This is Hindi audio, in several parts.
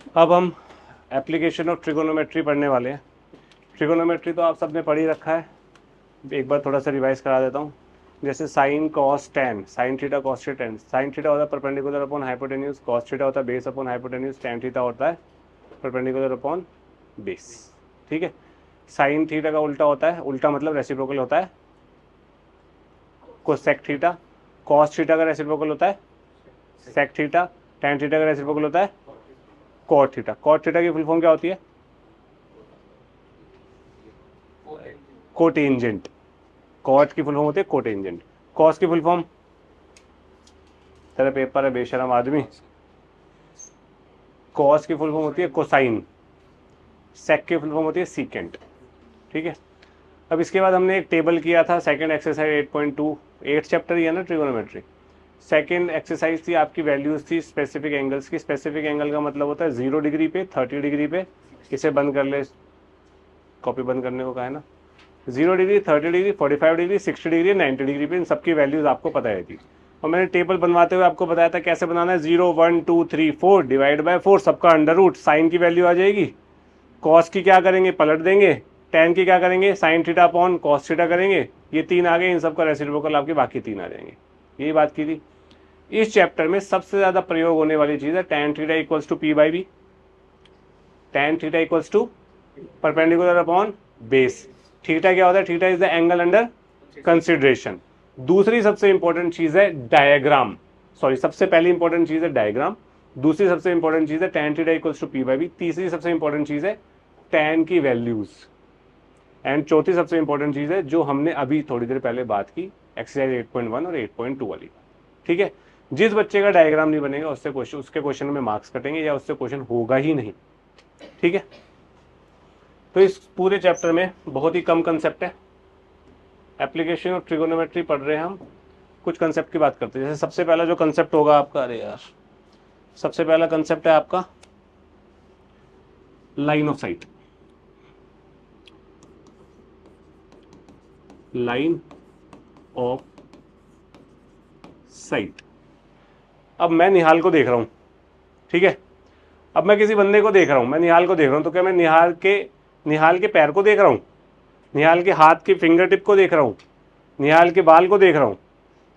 अब हम एप्लीकेशन ऑफ ट्रिगोनोमेट्री पढ़ने वाले हैं। ट्रिगोनोमेट्री तो आप सबने पढ़ ही रखा है, एक बार थोड़ा सा रिवाइज करा देता हूँ। जैसे sine cos tan, sine theta cos theta tan. Sine theta होता है perpendicular upon hypotenuse, cos theta होता है base upon hypotenuse, tan theta होता है परपेंडिकुलर अपॉन बेस। ठीक है, साइन थीटा का उल्टा होता है, उल्टा मतलब रेसिप्रोकल होता है कोसेक थीटा। कॉस थीटा का रेसिप्रोकल होता है सेक थीटा। टेन थीटा का रेसिप्रोकल होता है कॉट थीटा। कॉट थीटा की फुल फॉर्म क्या होती है? कोटेंजेंट। कॉट की फुल फॉर्म होती है कोटेंजेंट। कॉस की फुल फॉर्म, तेरा पेपर है बेशरम आदमी, कॉस की फुल फॉर्म होती है कोसाइन। सेक की फुल फॉर्म होती है सीकेंट। ठीक है, अब इसके बाद हमने एक टेबल किया था सेकंड एक्सरसाइज 8.2, 8 चैप्टर ही है ना ट्रिगोनोमेट्री। सेकंड एक्सरसाइज थी आपकी वैल्यूज थी स्पेसिफिक एंगल्स की। स्पेसिफिक एंगल का मतलब होता है 0 डिग्री पे, 30 डिग्री पे। इसे बंद कर ले, कॉपी बंद करने को कहा है ना। 0 degree, 30 degree, 45 degree, 60 degree, 90 degree पे इन सबकी वैल्यूज आपको पता है थी। और मैंने टेबल बनवाते हुए आपको बताया था कैसे बनाना है। 0 1 2 3 4 डिवाइड बाय 4, सबका अंडर रूट, साइन की वैल्यू आ जाएगी। कॉस की क्या करेंगे, पलट देंगे। टेन की क्या करेंगे, sine theta upon cos theta करेंगे। ये तीन आ गए, इन सबका रेसिप्रोकल आपके बाकी तीन आ जाएंगे। यही बात की थी। इस चैप्टर में सबसे ज्यादा प्रयोग होने वाली चीज है tan theta equals to P by B. Tan theta equals to perpendicular upon base. Theta क्या होता है? Theta is the angle under consideration. दूसरी सबसे इंपॉर्टेंट चीज है डायग्राम, सॉरी सबसे पहली इंपॉर्टेंट चीज है डायग्राम। दूसरी सबसे इंपॉर्टेंट चीज है tan theta equals to P by B. तीसरी सबसे इंपॉर्टेंट चीज है टेन की वैल्यूज। एंड चौथी सबसे इंपॉर्टेंट चीज है जो हमने अभी थोड़ी देर पहले बात की, एक्सरसाइज 8.1 और 8.2 वाली। ठीक है, जिस बच्चे का डायग्राम नहीं बनेगा उससे क्वेश्चन, उसके क्वेश्चन में मार्क्स कटेंगे या उससे क्वेश्चन होगा ही नहीं। ठीक है, तो इस पूरे चैप्टर में बहुत ही कम कंसेप्ट है। एप्लीकेशन ऑफ ट्रिगोनोमेट्री पढ़ रहे हैं हम, कुछ कंसेप्ट की बात करते हैं। जैसे सबसे पहला जो कंसेप्ट होगा आपका, अरे यार, सबसे पहला कंसेप्ट है आपका line of site. Line of site. अब मैं निहाल को देख रहा हूं, ठीक है। अब मैं किसी बंदे को देख रहा हूं, मैं निहाल को देख रहा हूं, तो क्या मैं निहाल के पैर को देख रहा हूं, निहाल के हाथ के फिंगर टिप को देख रहा हूं, निहाल के बाल को देख रहा हूं?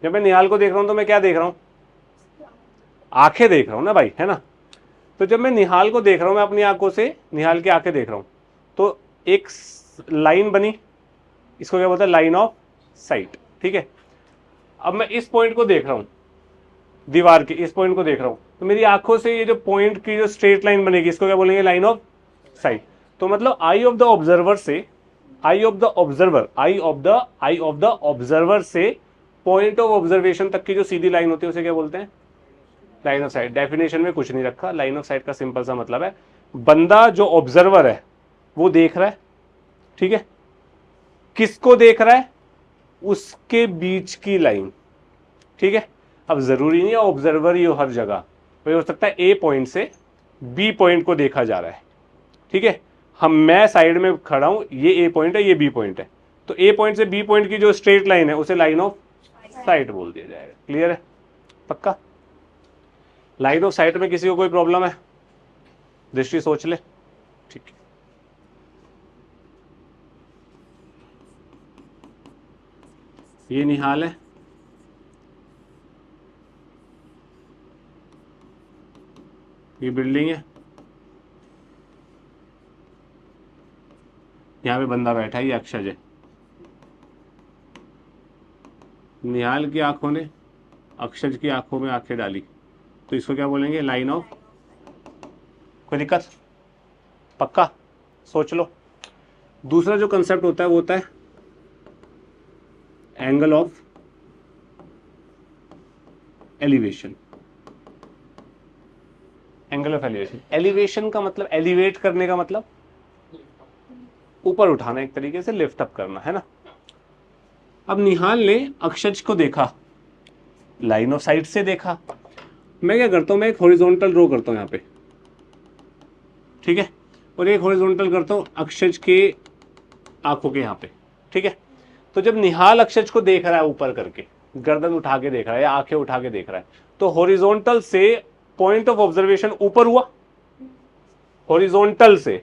जब मैं निहाल को देख रहा हूं तो मैं क्या देख रहा हूं? आंखें देख रहा हूं ना भाई, है ना। तो जब मैं निहाल को देख रहा हूं, मैं अपनी आंखों से निहाल की आंखें देख रहा हूं, तो एक लाइन बनी, इसको क्या बोलते हैं? Line of site. ठीक है, अब मैं इस पॉइंट को देख रहा हूं, दीवार के इस पॉइंट को देख रहा हूं, तो मेरी आंखों से ये जो पॉइंट की जो स्ट्रेट लाइन बनेगी, इसको क्या बोलेंगे? Line of sight. तो मतलब आई ऑफ द ऑब्जर्वर से, eye of the observer, eye of the observer से पॉइंट ऑफ ऑब्जर्वेशन तक की जो सीधी लाइन होती है उसे क्या बोलते हैं? Line of site. डेफिनेशन में कुछ नहीं रखा। लाइन ऑफ साइट का सिंपल सा मतलब है बंदा जो ऑब्जर्वर है वो देख रहा है, ठीक है। किसको देख रहा है? उसके बीच की लाइन, ठीक है। अब जरूरी नहीं है ऑब्जर्वर ही हो हर जगह, वही हो सकता है ए पॉइंट से बी पॉइंट को देखा जा रहा है, ठीक है। मैं साइड में खड़ा हूं, ये ए पॉइंट है, ये बी पॉइंट है, तो ए पॉइंट से बी पॉइंट की जो स्ट्रेट लाइन है उसे लाइन ऑफ साइट बोल दिया जाएगा। क्लियर है? पक्का? लाइन ऑफ साइट में किसी को कोई प्रॉब्लम है? दृष्टि सोच ले, ठीक है। ये निहाल है, ये बिल्डिंग है, यहां पे बंदा बैठा है, ये अक्षज है। निहाल की आंखों ने अक्षज की आंखों में आंखें डाली, तो इसको क्या बोलेंगे? Line of. कोई दिक्कत? पक्का? सोच लो। दूसरा जो कंसेप्ट होता है वो होता है angle of elevation. Angle of elevation, elevation का मतलब, एलिवेट करने का मतलब ऊपर उठाना, एक तरीके से लिफ्ट अप करना, है ना। अब निहाल ने अक्षज को देखा, लाइन ऑफ साइट से देखा। मैं क्या करता हूं, मैं एक हॉरिजॉन्टल ड्रॉ करता हूं यहां पे, ठीक है, और एक हॉरिजॉन्टल करता हूं अक्षज के आंखों के यहां पे, ठीक है। तो जब निहाल अक्षज को देख रहा है ऊपर करके, गर्दन उठा के देख रहा है या आंखें उठा के देख रहा है, तो हॉरिजॉन्टल से पॉइंट ऑफ ऑब्जर्वेशन ऊपर हुआ, हॉरिजॉन्टल से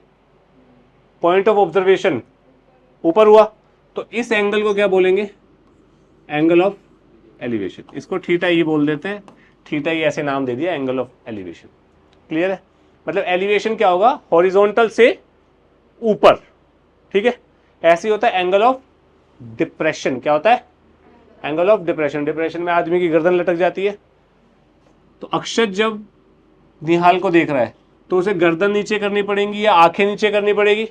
पॉइंट ऑफ ऑब्जर्वेशन ऊपर हुआ, तो इस एंगल को क्या बोलेंगे? Angle of elevation. इसको थीटा ई बोल देते हैं, थीटा ई ऐसे नाम दे दिया, एंगल ऑफ एलिवेशन। क्लियर है? मतलब एलिवेशन क्या होगा? हॉरिजॉन्टल से ऊपर, ठीक है। ऐसे होता है एंगल ऑफ डिप्रेशन। क्या होता है? Angle of depression. डिप्रेशन में आदमी की गर्दन लटक जाती है, तो अक्षत जब निहाल को देख रहा है तो उसे गर्दन नीचे करनी पड़ेगी या आंखें नीचे करनी पड़ेगी?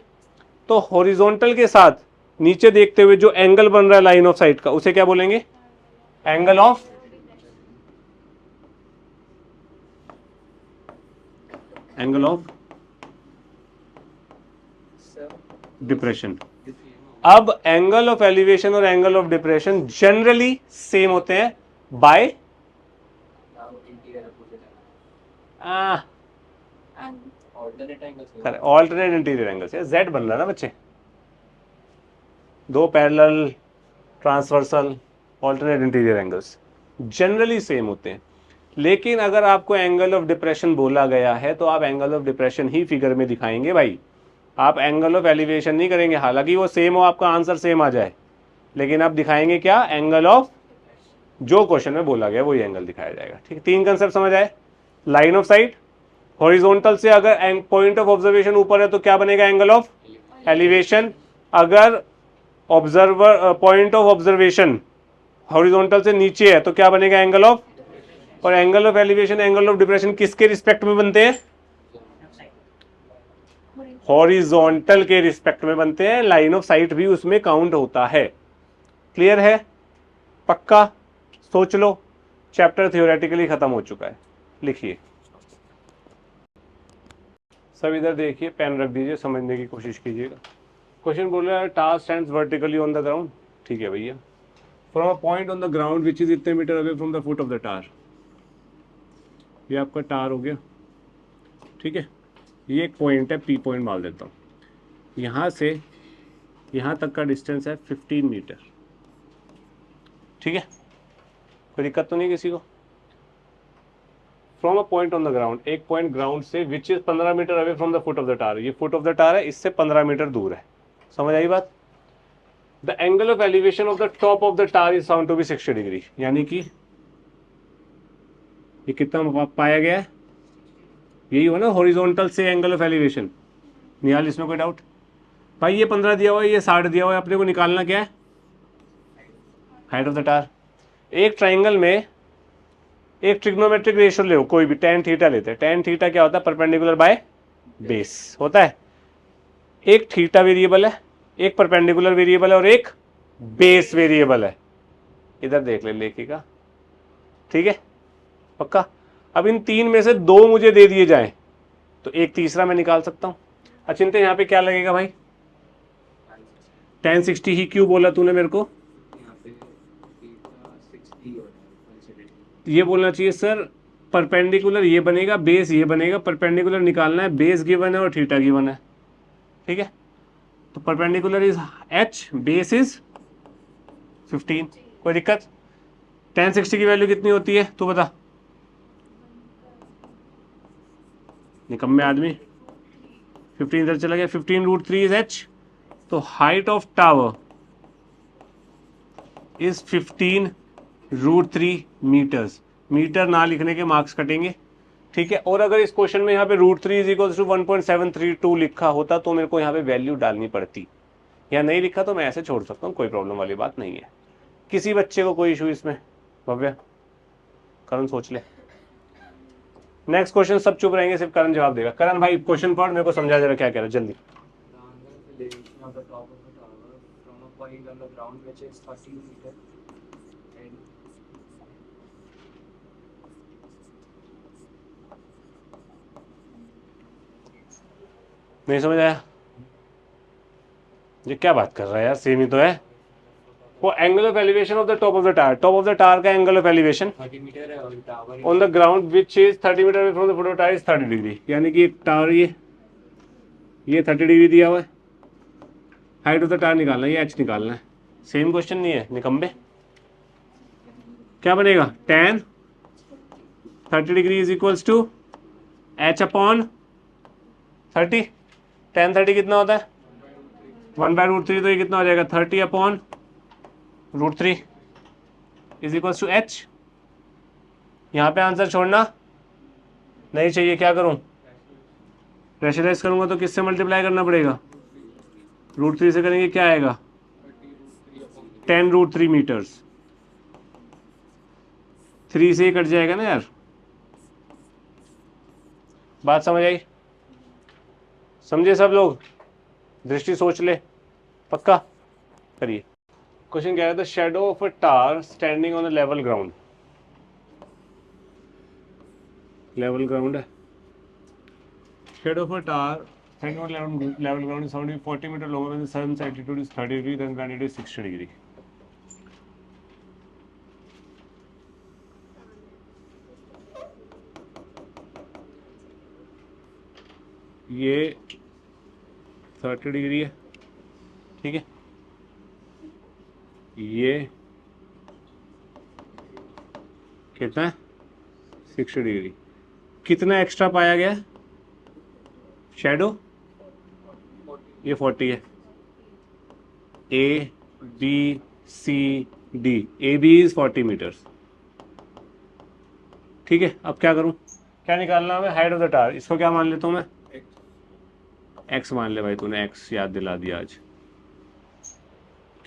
तो हॉरिजॉन्टल के साथ नीचे देखते हुए जो एंगल बन रहा है लाइन ऑफ साइट का, उसे क्या बोलेंगे? Angle of depression. अब एंगल ऑफ एलिवेशन और angle of depression generally same होते हैं by alternate interior angles. Z बन रहा है ना बच्चे, दो parallel, transversal, alternate interior angles generally same होते हैं। लेकिन अगर आपको एंगल ऑफ डिप्रेशन बोला गया है तो आप angle of depression he figure में दिखाएंगे भाई, आप एंगल ऑफ एलिवेशन नहीं करेंगे। हालांकि वो सेम हो, आपका आंसर सेम आ जाए, लेकिन आप दिखाएंगे क्या? एंगल ऑफ, जो क्वेश्चन में बोला गया वही एंगल दिखाया जाएगा। ठीक है, तीन कंसेप्ट समझ आए? लाइन ऑफ साइट, हॉरिजॉन्टल से अगर पॉइंट ऑफ ऑब्जर्वेशन ऊपर है तो क्या बनेगा? Angle of elevation. अगर observer point of observation horizontal से नीचे है तो क्या बनेगा? Angle of. और angle of elevation, angle of depression किसके रिस्पेक्ट में बनते हैं? हॉरिजॉन्टल के रिस्पेक्ट में बनते हैं। लाइन ऑफ साइट भी उसमें काउंट होता है। क्लियर है? पक्का? सोच लो, चैप्टर थियोरेटिकली खत्म हो चुका है। लिखिए सब, इधर देखिए, पेन रख दीजिए, समझने की कोशिश कीजिएगा। क्वेश्चन बोल रहा है tower stands vertically on the ground. ठीक है भैया, from a point on the ground which is इतने meter away from the foot of the tower. ये आपका टार हो गया, ठीक है। ये एक पॉइंट है, पी पॉइंट मान लेता हूँ। यहाँ से यहाँ तक का डिस्टेंस है 15 मीटर, ठीक है। कोई दिक्कत तो नहीं किसी को? From a point on the ground, एक पॉइंट ग्राउंड से which is 15 meter away from the foot of the tower. ये फुट ऑफ द टार है, इससे 15 मीटर दूर है। समझ आई बात? The angle of elevation of the top of the tower is found to be 60 degree. यानी कि ये कितना पाया गया है? यही हो ना हॉरिजॉन्टल से एंगल ऑफ एलिवेशन। निहाल, इसमें कोई डाउट? भाई ये 15 दिया हुआ है, ये 60 दिया हुआ है, अपने को निकालना क्या है? हाइट ऑफ द टार। एक ट्राइंगल में एक ट्रिग्नोमेट्रिक रेशियो ले, कोई भी tan थीटा लेते हैं। tan थीटा क्या होता है? परपेंडिकुलर बाय बेस होता है। एक थीटा वेरिएबल है, एक परपेंडिकुलर वेरिएबल है और एक बेस वेरिएबल है। इधर देख ले लेखिका, ठीक है, पक्का? अब इन तीन में से दो मुझे दे दिए जाएं तो एक तीसरा मैं निकाल सकता हूं। अचिंत्य यहाँ पे क्या लगेगा भाई? tan 60 ही क्यों बोला तूने मेरे को? ये बोलना चाहिए सर परपेंडिकुलर ये बनेगा, बेस ये बनेगा। परपेंडिकुलर निकालना है, बेस गिवन है और थीटा गिवन है, ठीक है। तो perpendicular is h, base is 15। कोई दिक्कत? tan 60 की वैल्यू कितनी होती है तू बता? निकम्मे आदमी, 15 इधर चला गया, 15√3 इज h। तो height of tower is 15√3 metres. Metre ना लिखने के मार्क्स कटेंगे, ठीक है। और अगर इस क्वेश्चन में यहाँ पे √3 इज इक्वल टू 1.732 लिखा होता तो मेरे को यहाँ पे वैल्यू डालनी पड़ती। यहाँ नहीं लिखा तो मैं ऐसे छोड़ सकता हूँ, कोई प्रॉब्लम वाली बात नहीं है। किसी बच्चे को कोई इशू इसमें? भव्य, करण सोच ले। नेक्स्ट क्वेश्चन, सब चुप रहेंगे, सिर्फ करण जवाब देगा। करण भाई क्वेश्चन पढ़, मेरे को समझा जरा क्या कह रहा है, जल्दी। नहीं समझ आया? ये क्या बात कर रहा है यार, सेम ही तो है। वो angle of elevation of the top of the tower, top of the tower का एंगल ऑफ एलिवेशन 30 मीटर है और tower on the ground which is 30 metre from the foot of tower is 30 degree. यानी कि टावर ये 30 डिग्री दिया हुआ है। हाइट ऑफ द टावर निकालना है, ये h निकालना है। सेम क्वेश्चन नहीं है निकम्बे? क्या बनेगा? tan 30 degree is equals to h upon 30, tan 30 कितना होता है 1/√3, तो ये कितना हो जाएगा 30/√3 इज इक्वल टू h। यहाँ पे आंसर छोड़ना नहीं चाहिए, क्या करूँ, प्रेशराइज करूँगा तो किससे मल्टीप्लाई करना पड़ेगा, √3 से करेंगे क्या आएगा 10√3 मीटर्स, 3 से ही कट जाएगा ना यार। बात समझ आई, समझे सब लोग, दृष्टि सोच ले, पक्का करिए। क्वेश्चन क्या है, the shadow of a tower standing on a level ground, level ground है, shadow of a tower standing on level ground is 40 meter lower when the sun's altitude is 30 degree then planet is 60 degree। ये 30 डिग्री है, ठीक है, ये कितना है 60 डिग्री, कितना एक्स्ट्रा पाया गया शेडो, ये 40 है, A B C D, A B is 40 metres, ठीक है। अब क्या करूं, क्या निकालना है, हाइट ऑफ द टार, इसको क्या मान लेता हूं मैं, एक्स मान ले भाई, तूने एक्स याद दिला दिया आज।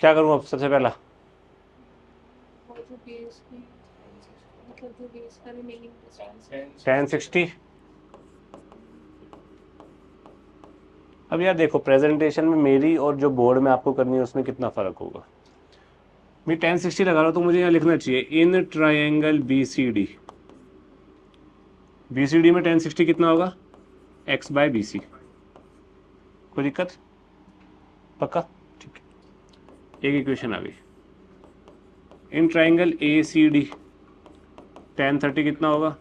क्या करूं अब, सबसे पहला tan 60। अब यार देखो, प्रेजेंटेशन में मेरी और जो बोर्ड में आपको करनी है उसमें कितना फर्क होगा। मैं tan 60 लगा रहा हूं तो मुझे यहाँ लिखना चाहिए इन ट्रायंगल BCD, BCD में tan 60 कितना होगा x/BC, कोई दिक्कत, पक्का, ठीक है। एक इक्वेशन आ गई, इन ट्रायंगल ACD tan 30 कितना होगा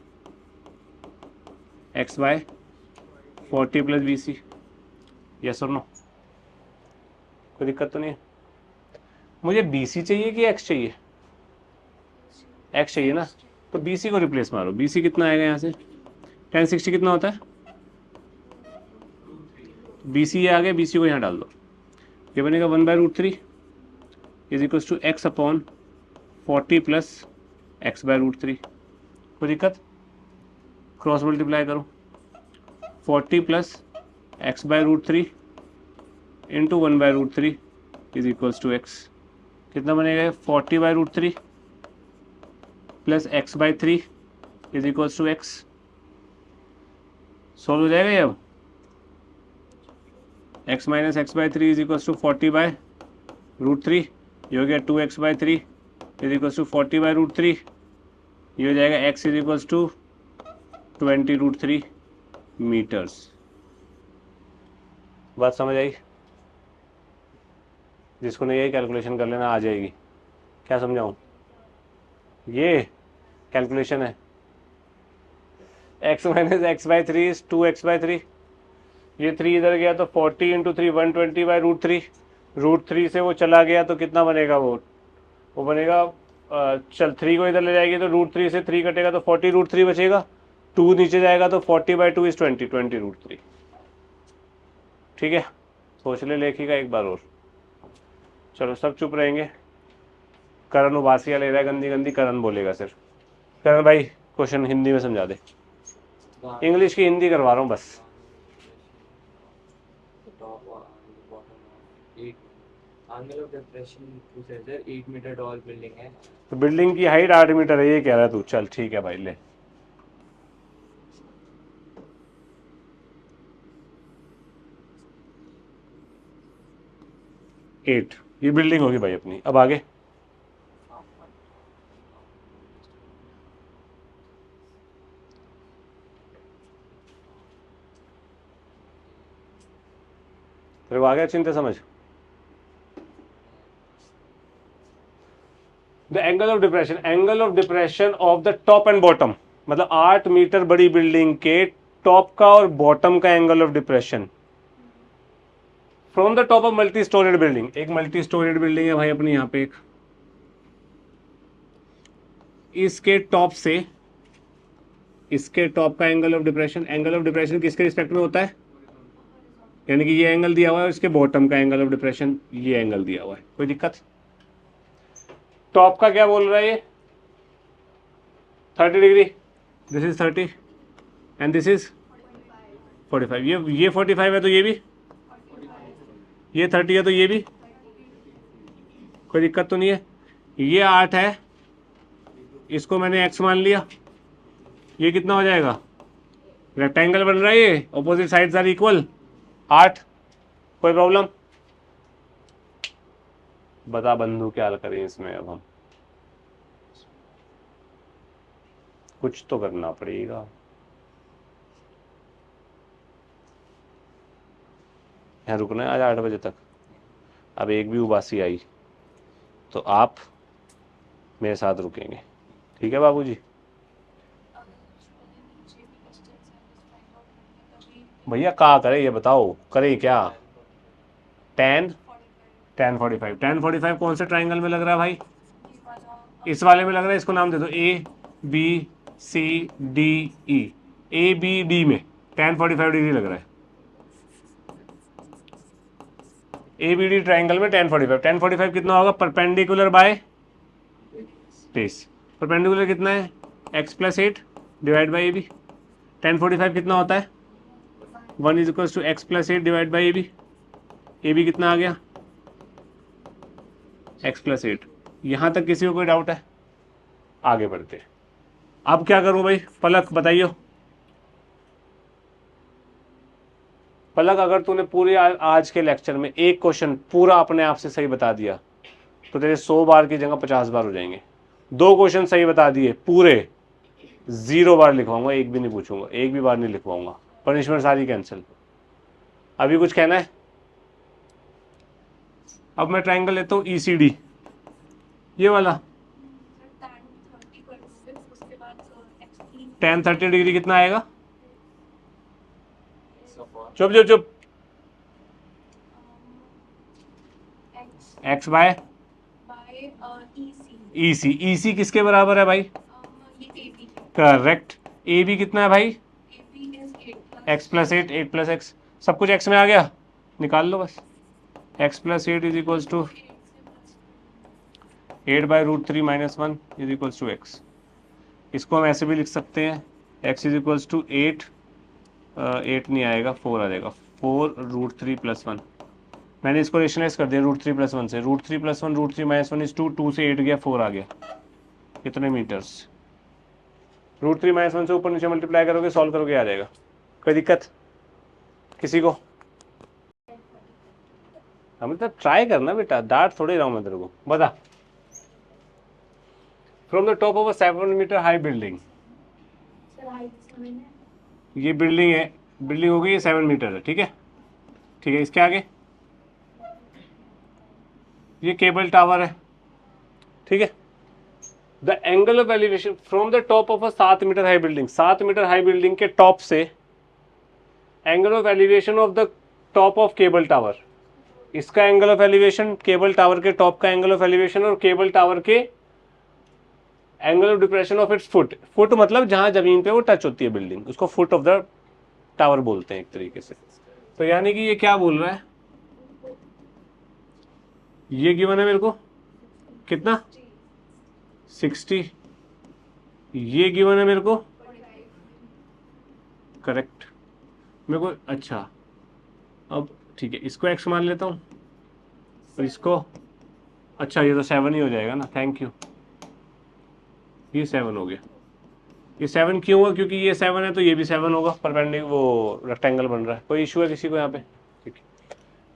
x/40 + BC, यस और नो, कोई दिक्कत तो नहीं है। मुझे BC चाहिए कि x चाहिए, x चाहिए ना, तो BC को रिप्लेस मारो, BC कितना आएगा यहाँ से, tan 60 कितना होता है, BC ये आ गया, BC को यहाँ डाल दो, ये बनेगा 1/√3 is equal to x/40 + x/√3, कोई दिक्कत, क्रॉस मल्टीप्लाई करो, 40 + x/√3 into 1/√3 is equals to x, कितना बनेगा 40/√3 + x/3 is equals to x, solve हो जाएगा ये अब, x - x/3 is equals to 40/√3, ये हो गया 2x/3 इज इक्वल्स टू 40/√3, ये हो जाएगा x is equals to 20√3 metres. बात समझ आई, जिसको नहीं आई कैलकुलेशन कर लेना, आ जाएगी। क्या समझाऊं, ये कैलकुलेशन है, x - x/3 इज 2x/3, ये 3 इधर गया तो 40 × 3 120/√3, √3 से वो चला गया तो कितना बनेगा, वो बनेगा चल 3 को इधर ले जाएगी तो √3 से 3 कटेगा तो 40√3 बचेगा, 2 नीचे जाएगा तो 40/2 इज 20√3, ठीक है। सोच ले लेखी का एक बार और, चलो सब चुप रहेंगे, करण उबासिया ले रहा है, गंदी गंदी करण बोलेगा सिर्फ, करण भाई क्वेश्चन हिंदी में समझा दे, इंग्लिश की हिंदी करवा रहा हूँ बस। Angle of depression to 8 metre tall building है, तो बिल्डिंग की हाइट 8 मीटर है, ये कह रहा है तू, चल ठीक है भाई ले, एट, ये बिल्डिंग होगी भाई अपनी। अब आगे तेरे को आ गया चिंता समझ, the angle of depression, angle of depression of the top and bottom, मतलब 8 मीटर बड़ी बिल्डिंग के टॉप का और बॉटम का angle of depression from the top of multi storeyed building, एक मल्टी स्टोरेड बिल्डिंग है भाई अपनी यहाँ पे एक, इसके टॉप से इसके टॉप का angle of depression, angle of depression किसके रिस्पेक्ट में होता है, यानी कि ये एंगल दिया हुआ है, इसके बॉटम का एंगल ऑफ डिप्रेशन ये एंगल दिया हुआ है, कोई दिक्कत? टॉप का क्या बोल रहा है ये? 30 degree, this is 30 and this is 45। ये 45 है तो ये भी, ये 30 है तो ये भी, कोई दिक्कत तो नहीं है। ये 8 है, इसको मैंने x मान लिया, ये कितना हो जाएगा? रेक्टेंगल बन रहा है ये, ऑपोजिट साइड्स आर इक्वल, 8। कोई प्रॉब्लम? बता बंधु क्या करें इसमें अब हम? कुछ तो करना पड़ेगा। यहाँ रुकना है आज 8 बजे तक। अब एक भी उबासी आई तो आप मेरे साथ रुकेंगे, ठीक है बाबूजी? भैया क्या करें ये बताओ, करें क्या? tan 45 कौन से ट्राइंगल में लग रहा है भाई? इस वाले में लग रहा है, इसको नाम दे दो ABCDE। ABD में tan 45 डिग्री लग रहा है। ABD ट्राइंगल में tan 45 कितना होगा? Perpendicular by base. परपेंडिकुलर कितना है? x + 8 divide by AB। tan 45 कितना होता है? 1 = x + 8 divide by AB। AB कितना आ गया? x + 8। यहाँ तक किसी को कोई डाउट है? आगे बढ़ते। अब क्या करूं भाई? पलक बताइए। पलक, अगर तूने पूरे आज के लेक्चर में एक क्वेश्चन पूरा अपने आप से सही बता दिया तो तेरे 100 बार की जगह 50 बार हो जाएंगे। 2 क्वेश्चन सही बता दिए पूरे, 0 बार लिखवाऊंगा, एक भी नहीं पूछूंगा, एक भी बार नहीं लिखवाऊंगा, पनिशमेंट सारी कैंसिल। अभी कुछ कहना है? अब मैं ट्राइंगल लेता हूँ ECD, ये वाला। tan 30 डिग्री कितना आएगा? चुप चुप चुप। x बाय EC किसके बराबर है भाई? करेक्ट। AB कितना है भाई? x + 8, 8 + x, सब कुछ x में आ गया, निकाल लो बस। x + 8 = 8/√3 - 1 = x। इसको हम ऐसे भी लिख सकते हैं, x = 8, 8 नहीं आएगा, 4 आ जाएगा, 4√3 + 1। मैंने इसको रेशनलाइज कर दिया √3 + 1 से। √3 + 1, √3 - 1 = 2, 2 से 8 गया, 4 आ गया। कितने मीटर्स? √3 - 1 से ऊपर नीचे मल्टीप्लाई करोगे, सॉल्व करोगे, आ जाएगा। कोई दिक्कत किसी को? हम तो ट्राई करना बेटा, डांट थोड़ी रहा हूँ मैं तेरे को। बता। From the top of a 7 metre high building, ये बिल्डिंग है, बिल्डिंग हो गई, ये 7 मीटर है, ठीक है? ठीक है, इसके आगे ये केबल टावर है, ठीक है? The angle of elevation from the top of a 7 metre high building, 7 metre high building के टॉप से angle of elevation of the top of cable tower, इसका angle of elevation, cable tower के टॉप का एंगल ऑफ एलिवेशन और केबल टावर के angle of depression of its foot. Foot मतलब जहां जमीन पे वो टच होती है बिल्डिंग, उसको फुट ऑफ द टावर बोलते हैं एक तरीके से। तो यानी कि ये क्या बोल रहा है? ये गिवन है मेरे को कितना? 60। ये गिवन है मेरे को, करेक्ट मेरे को। अच्छा अब ठीक है, इसको x मान लेता हूँ और इसको, अच्छा ये तो 7 ही हो जाएगा ना, थैंक यू। ये 7 हो गया। ये 7 क्यों हुआ? क्योंकि ये 7 है तो ये भी 7 होगा, परपेंडिकुलर वो रेक्टेंगल बन रहा है। कोई इशू है किसी को यहाँ पे? ठीक है,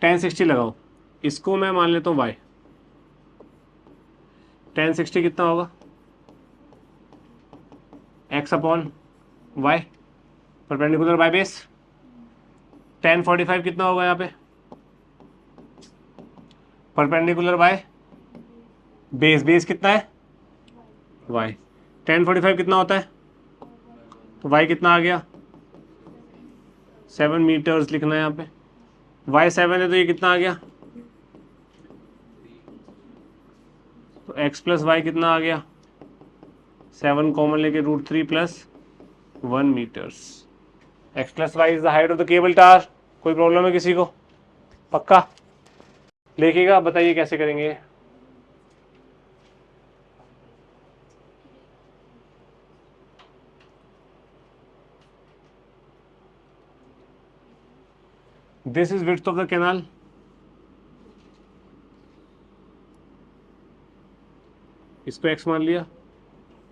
tan 60 लगाओ, इसको मैं मान लेता हूँ y। tan 60 कितना होगा? x/y, perpendicular by base. tan 45 कितना होगा यहाँ पे? Perpendicular by base. बेस कितना है? y। tan 45 कितना होता है? तो y कितना आ गया? 7 मीटर्स लिखना है यहाँ पे। y 7 है तो ये कितना आ गया? तो x + y कितना आ गया? 7 कॉमन लेके √3 + 1 metres. x + y is the height of the cable tower. कोई प्रॉब्लम है किसी को? पक्का लिखिएगा, बताइए कैसे करेंगे। This is width of the canal, इसको x मान लिया,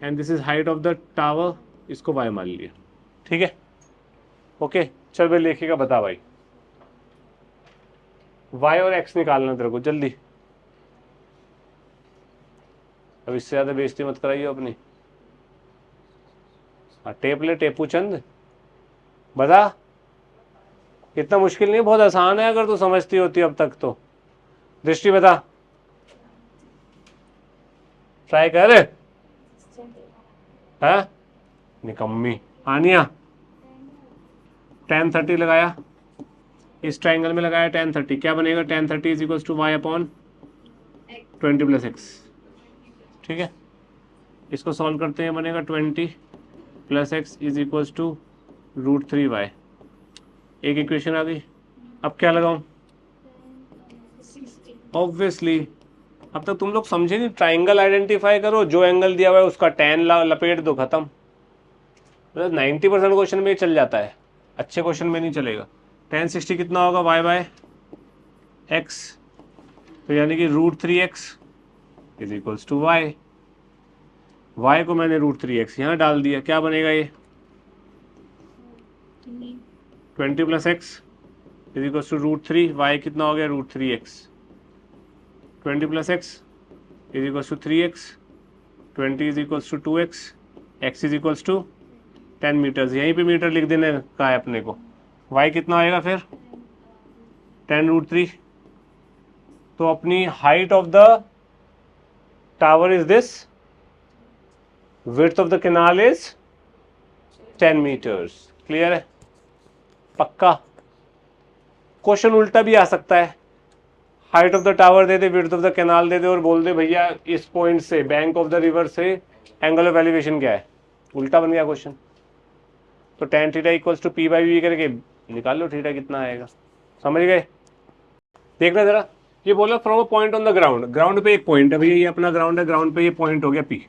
and this is height of the tower, इसको y मान लिया। ठीक है, ओके। चल भाई लिखिएगा, बता भाई। y और x निकालना तेरे को, जल्दी। अब इससे ज्यादा बेइज्जती मत कराइए अपनी। हाँ, टेप ले टेपू चंद, बता। इतना मुश्किल नहीं, बहुत आसान है अगर तू समझती होती अब तक तो। दृष्टि बता, ट्राई कर। है निकम्मी। आनिया, tan 30 लगाया, इस ट्राइंगल में लगाया tan 30, क्या बनेगा? tan 30 is equal to y upon 20 plus x। ठीक है, इसको सॉल्व करते हैं, बनेगा 20 plus x is equal to √3y। एक इक्वेशन आ गई। अब क्या लगाऊं? ऑब्वियसली अब तक तुम लोग समझे नहीं, ट्राइंगल आइडेंटिफाई करो, जो एंगल दिया हुआ है उसका tan लपेट दो, खत्म। 90% क्वेश्चन में ये चल जाता है, अच्छे क्वेश्चन में नहीं चलेगा। tan 60 कितना होगा? y बाय x, तो यानी कि √3x is equals to y। y को मैंने √3x यहाँ डाल दिया, क्या बनेगा ये? 20 plus x is equals to √3, y कितना हो गया? √3x। 20 plus x is equals to 3x, 20 is equals to 2x, x is equals to 10 metres. यहीं पे मीटर लिख देने का है अपने को। y कितना आएगा फिर? 10√3। तो अपनी height of the tower is this, width of the canal is 10 meters. Clear है? पक्का। क्वेश्चन उल्टा भी आ सकता है, हाइट ऑफ द टावर दे दे, विड्थ ऑफ द कैनाल दे दे और बोल दे भैया इस पॉइंट से, बैंक ऑफ द रिवर से एंगल ऑफ एलिवेशन क्या है। उल्टा बन गया क्वेश्चन। तो tan theta equals to p by V करके निकाल लो थीटा कितना आएगा। समझ गए? देखना जरा, ये बोला from a point on the ground, ground पे एक पॉइंट है भैया, ये अपना ग्राउंड है, ग्राउंड पे ये पॉइंट हो गया p।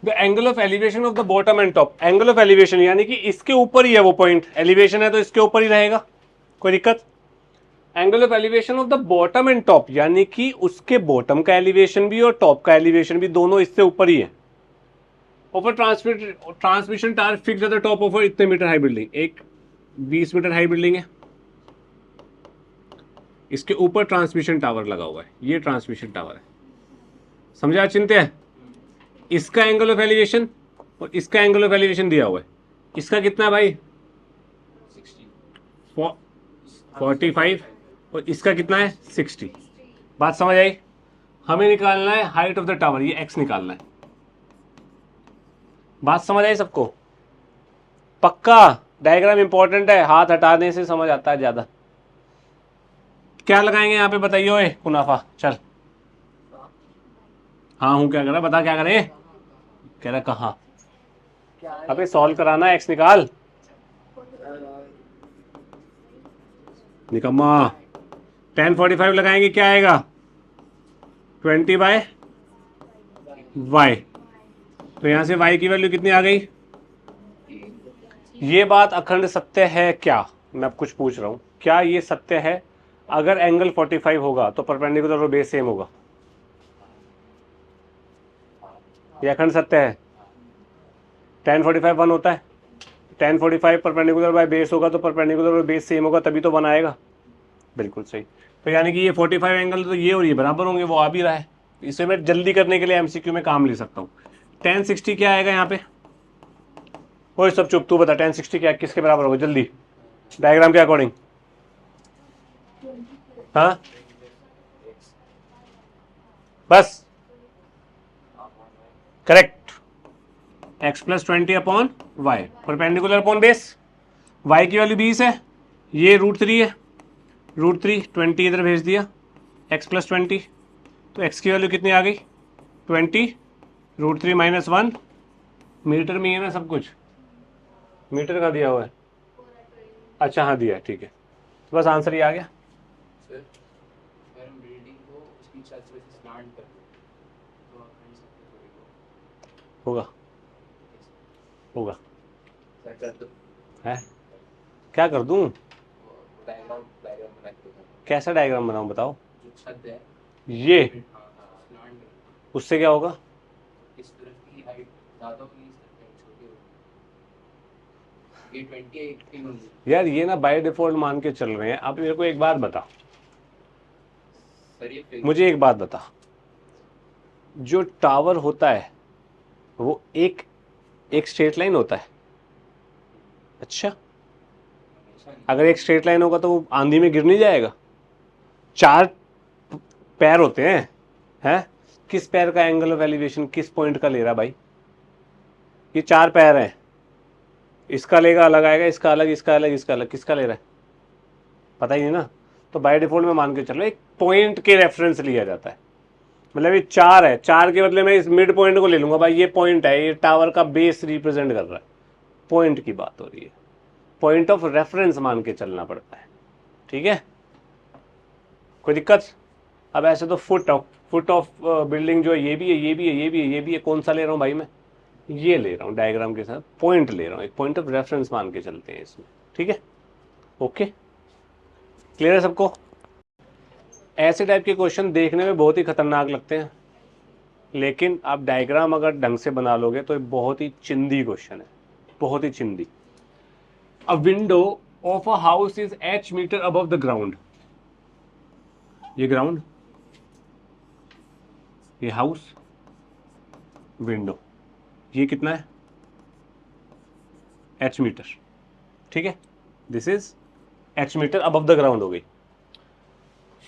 The angle of elevation of the bottom and top, angle of elevation यानी कि इसके ऊपर ही है वो पॉइंट, एलिवेशन है तो इसके ऊपर ही रहेगा, कोई दिक्कत? Angle of elevation of the bottom and top यानी कि उसके बॉटम का एलिवेशन भी और टॉप का एलिवेशन भी दोनों इससे ऊपर ही है। ऊपर transmission tower fix at the top of इतने मीटर हाई बिल्डिंग, एक 20 मीटर हाई बिल्डिंग है, इसके ऊपर ट्रांसमिशन टावर लगा हुआ है, ये ट्रांसमिशन टावर है। समझा चिंते है? इसका एंगल ऑफ एलिवेशन और इसका एंगल ऑफ एलिवेशन दिया हुआ है। इसका कितना है भाई? 45 और इसका कितना है? 60। बात समझ आई? हमें निकालना है हाइट ऑफ द टावर, ये x निकालना है। बात समझ आई सबको? पक्का? डायग्राम इंपॉर्टेंट है, हाथ हटाने से समझ आता है ज्यादा। क्या लगाएंगे यहाँ पे बताइए? ओए कुनाफा चल। हाँ हूँ, क्या कर रहा? बता क्या करे? कह रहा कहाँ? अबे सॉल्व कराना है, x निकाल। निकम्मा। tan 45 लगाएंगे, क्या आएगा? 20 बाय y। तो यहां से y की वैल्यू कितनी आ गई? ये बात अखंड सत्य है क्या? मैं अब कुछ पूछ रहा हूं, क्या ये सत्य है? अगर एंगल 45 होगा तो परपेंडिकुलर और बेस सेम होगा, ये अखंड सत्य है। tan 45 1 होता है, tan 45 परपेंडिकुलर बाय बेस होगा तो परपेंडिकुलर और बेस सेम होगा, तभी तो बनाएगा। बिल्कुल सही। तो यानी कि ये 45 एंगल तो ये और ये बराबर होंगे, वो आ भी रहा है। इसे मैं जल्दी करने के लिए एमसीक्यू में काम ले सकता हूँ। tan 60 क्या आएगा यहाँ पे? वो सब चुप, तू बता tan 60 क्या किसके बराबर होगा जल्दी, डायग्राम के अकॉर्डिंग। हाँ बस correct, x plus 20 upon Y, perpendicular upon base. y की वैल्यू 20 है, ये √3 है, √3 20 इधर भेज दिया, x प्लस 20, तो x की वैल्यू कितनी आ गई? 20, √3 माइनस 1, मीटर में ही है ना सब कुछ, मीटर का दिया हुआ है। अच्छा हाँ दिया है, ठीक है, तो बस आंसर ये आ गया। सर अगर हम बिल्डिंग को उसकी छत से स्लांट कर दें तो अखंड सकते थोड़ी होगा होगा सर कर दो है, क्या कर दूं? डायग्राम डायग्राम बना के दिखा दो। कैसा डायग्राम बनाऊं बताओ? जो छत है ये हाँ हाँ स्लांट उससे क्या होगा? इस तरफ की हाइट ज़्यादा होगी, इस तरफ की हाइट छोटी होगी, ये 20 होगी। यार ये ना बाय डिफॉल्ट मान के चल रहे हैं। अब मेरे को एक बात बता, सर ये मुझे एक बात बता, जो टावर होता है वो एक एक स्ट्रेट लाइन होता है। अच्छा, अगर एक स्ट्रेट लाइन होगा तो वो आंधी में गिर नहीं जाएगा? चार पैर होते हैं, किस पैर का एंगल ऑफ एलिवेशन किस पॉइंट का ले रहा भाई? ये चार पैर हैं, इसका लेगा अलग आएगा, इसका अलग, इसका अलग, इसका अलग, किसका ले रहा है पता ही नहीं ना। तो बाय डिफॉल्ट में मान के चलो एक पॉइंट के रेफरेंस लिया जाता है। मतलब ये चार है, चार के बदले मैं इस मिड पॉइंट को ले लूंगा भाई, ये पॉइंट है, ये टावर का बेस रिप्रेजेंट कर रहा है, पॉइंट की बात हो रही है, पॉइंट ऑफ रेफरेंस मान के चलना पड़ता है। ठीक है, कोई दिक्कत? अब ऐसे तो फुट ऑफ बिल्डिंग जो है ये भी है, ये भी है, ये भी है, ये भी है, कौन सा ले रहा हूँ भाई मैं? ये ले रहा हूँ डायग्राम के साथ, पॉइंट ले रहा हूँ, एक पॉइंट ऑफ रेफरेंस मान के चलते हैं इसमें। ठीक है, ओके, क्लियर है सबको? ऐसे टाइप के क्वेश्चन देखने में बहुत ही खतरनाक लगते हैं, लेकिन आप डायग्राम अगर ढंग से बना लोगे तो ये बहुत ही चिंदी क्वेश्चन है, बहुत ही चिंदी। A window of a house is h meter above the ground, ये ग्राउंड, ये हाउस, विंडो, ये कितना है? h meter. ठीक है, this is h meter above the ground हो गई।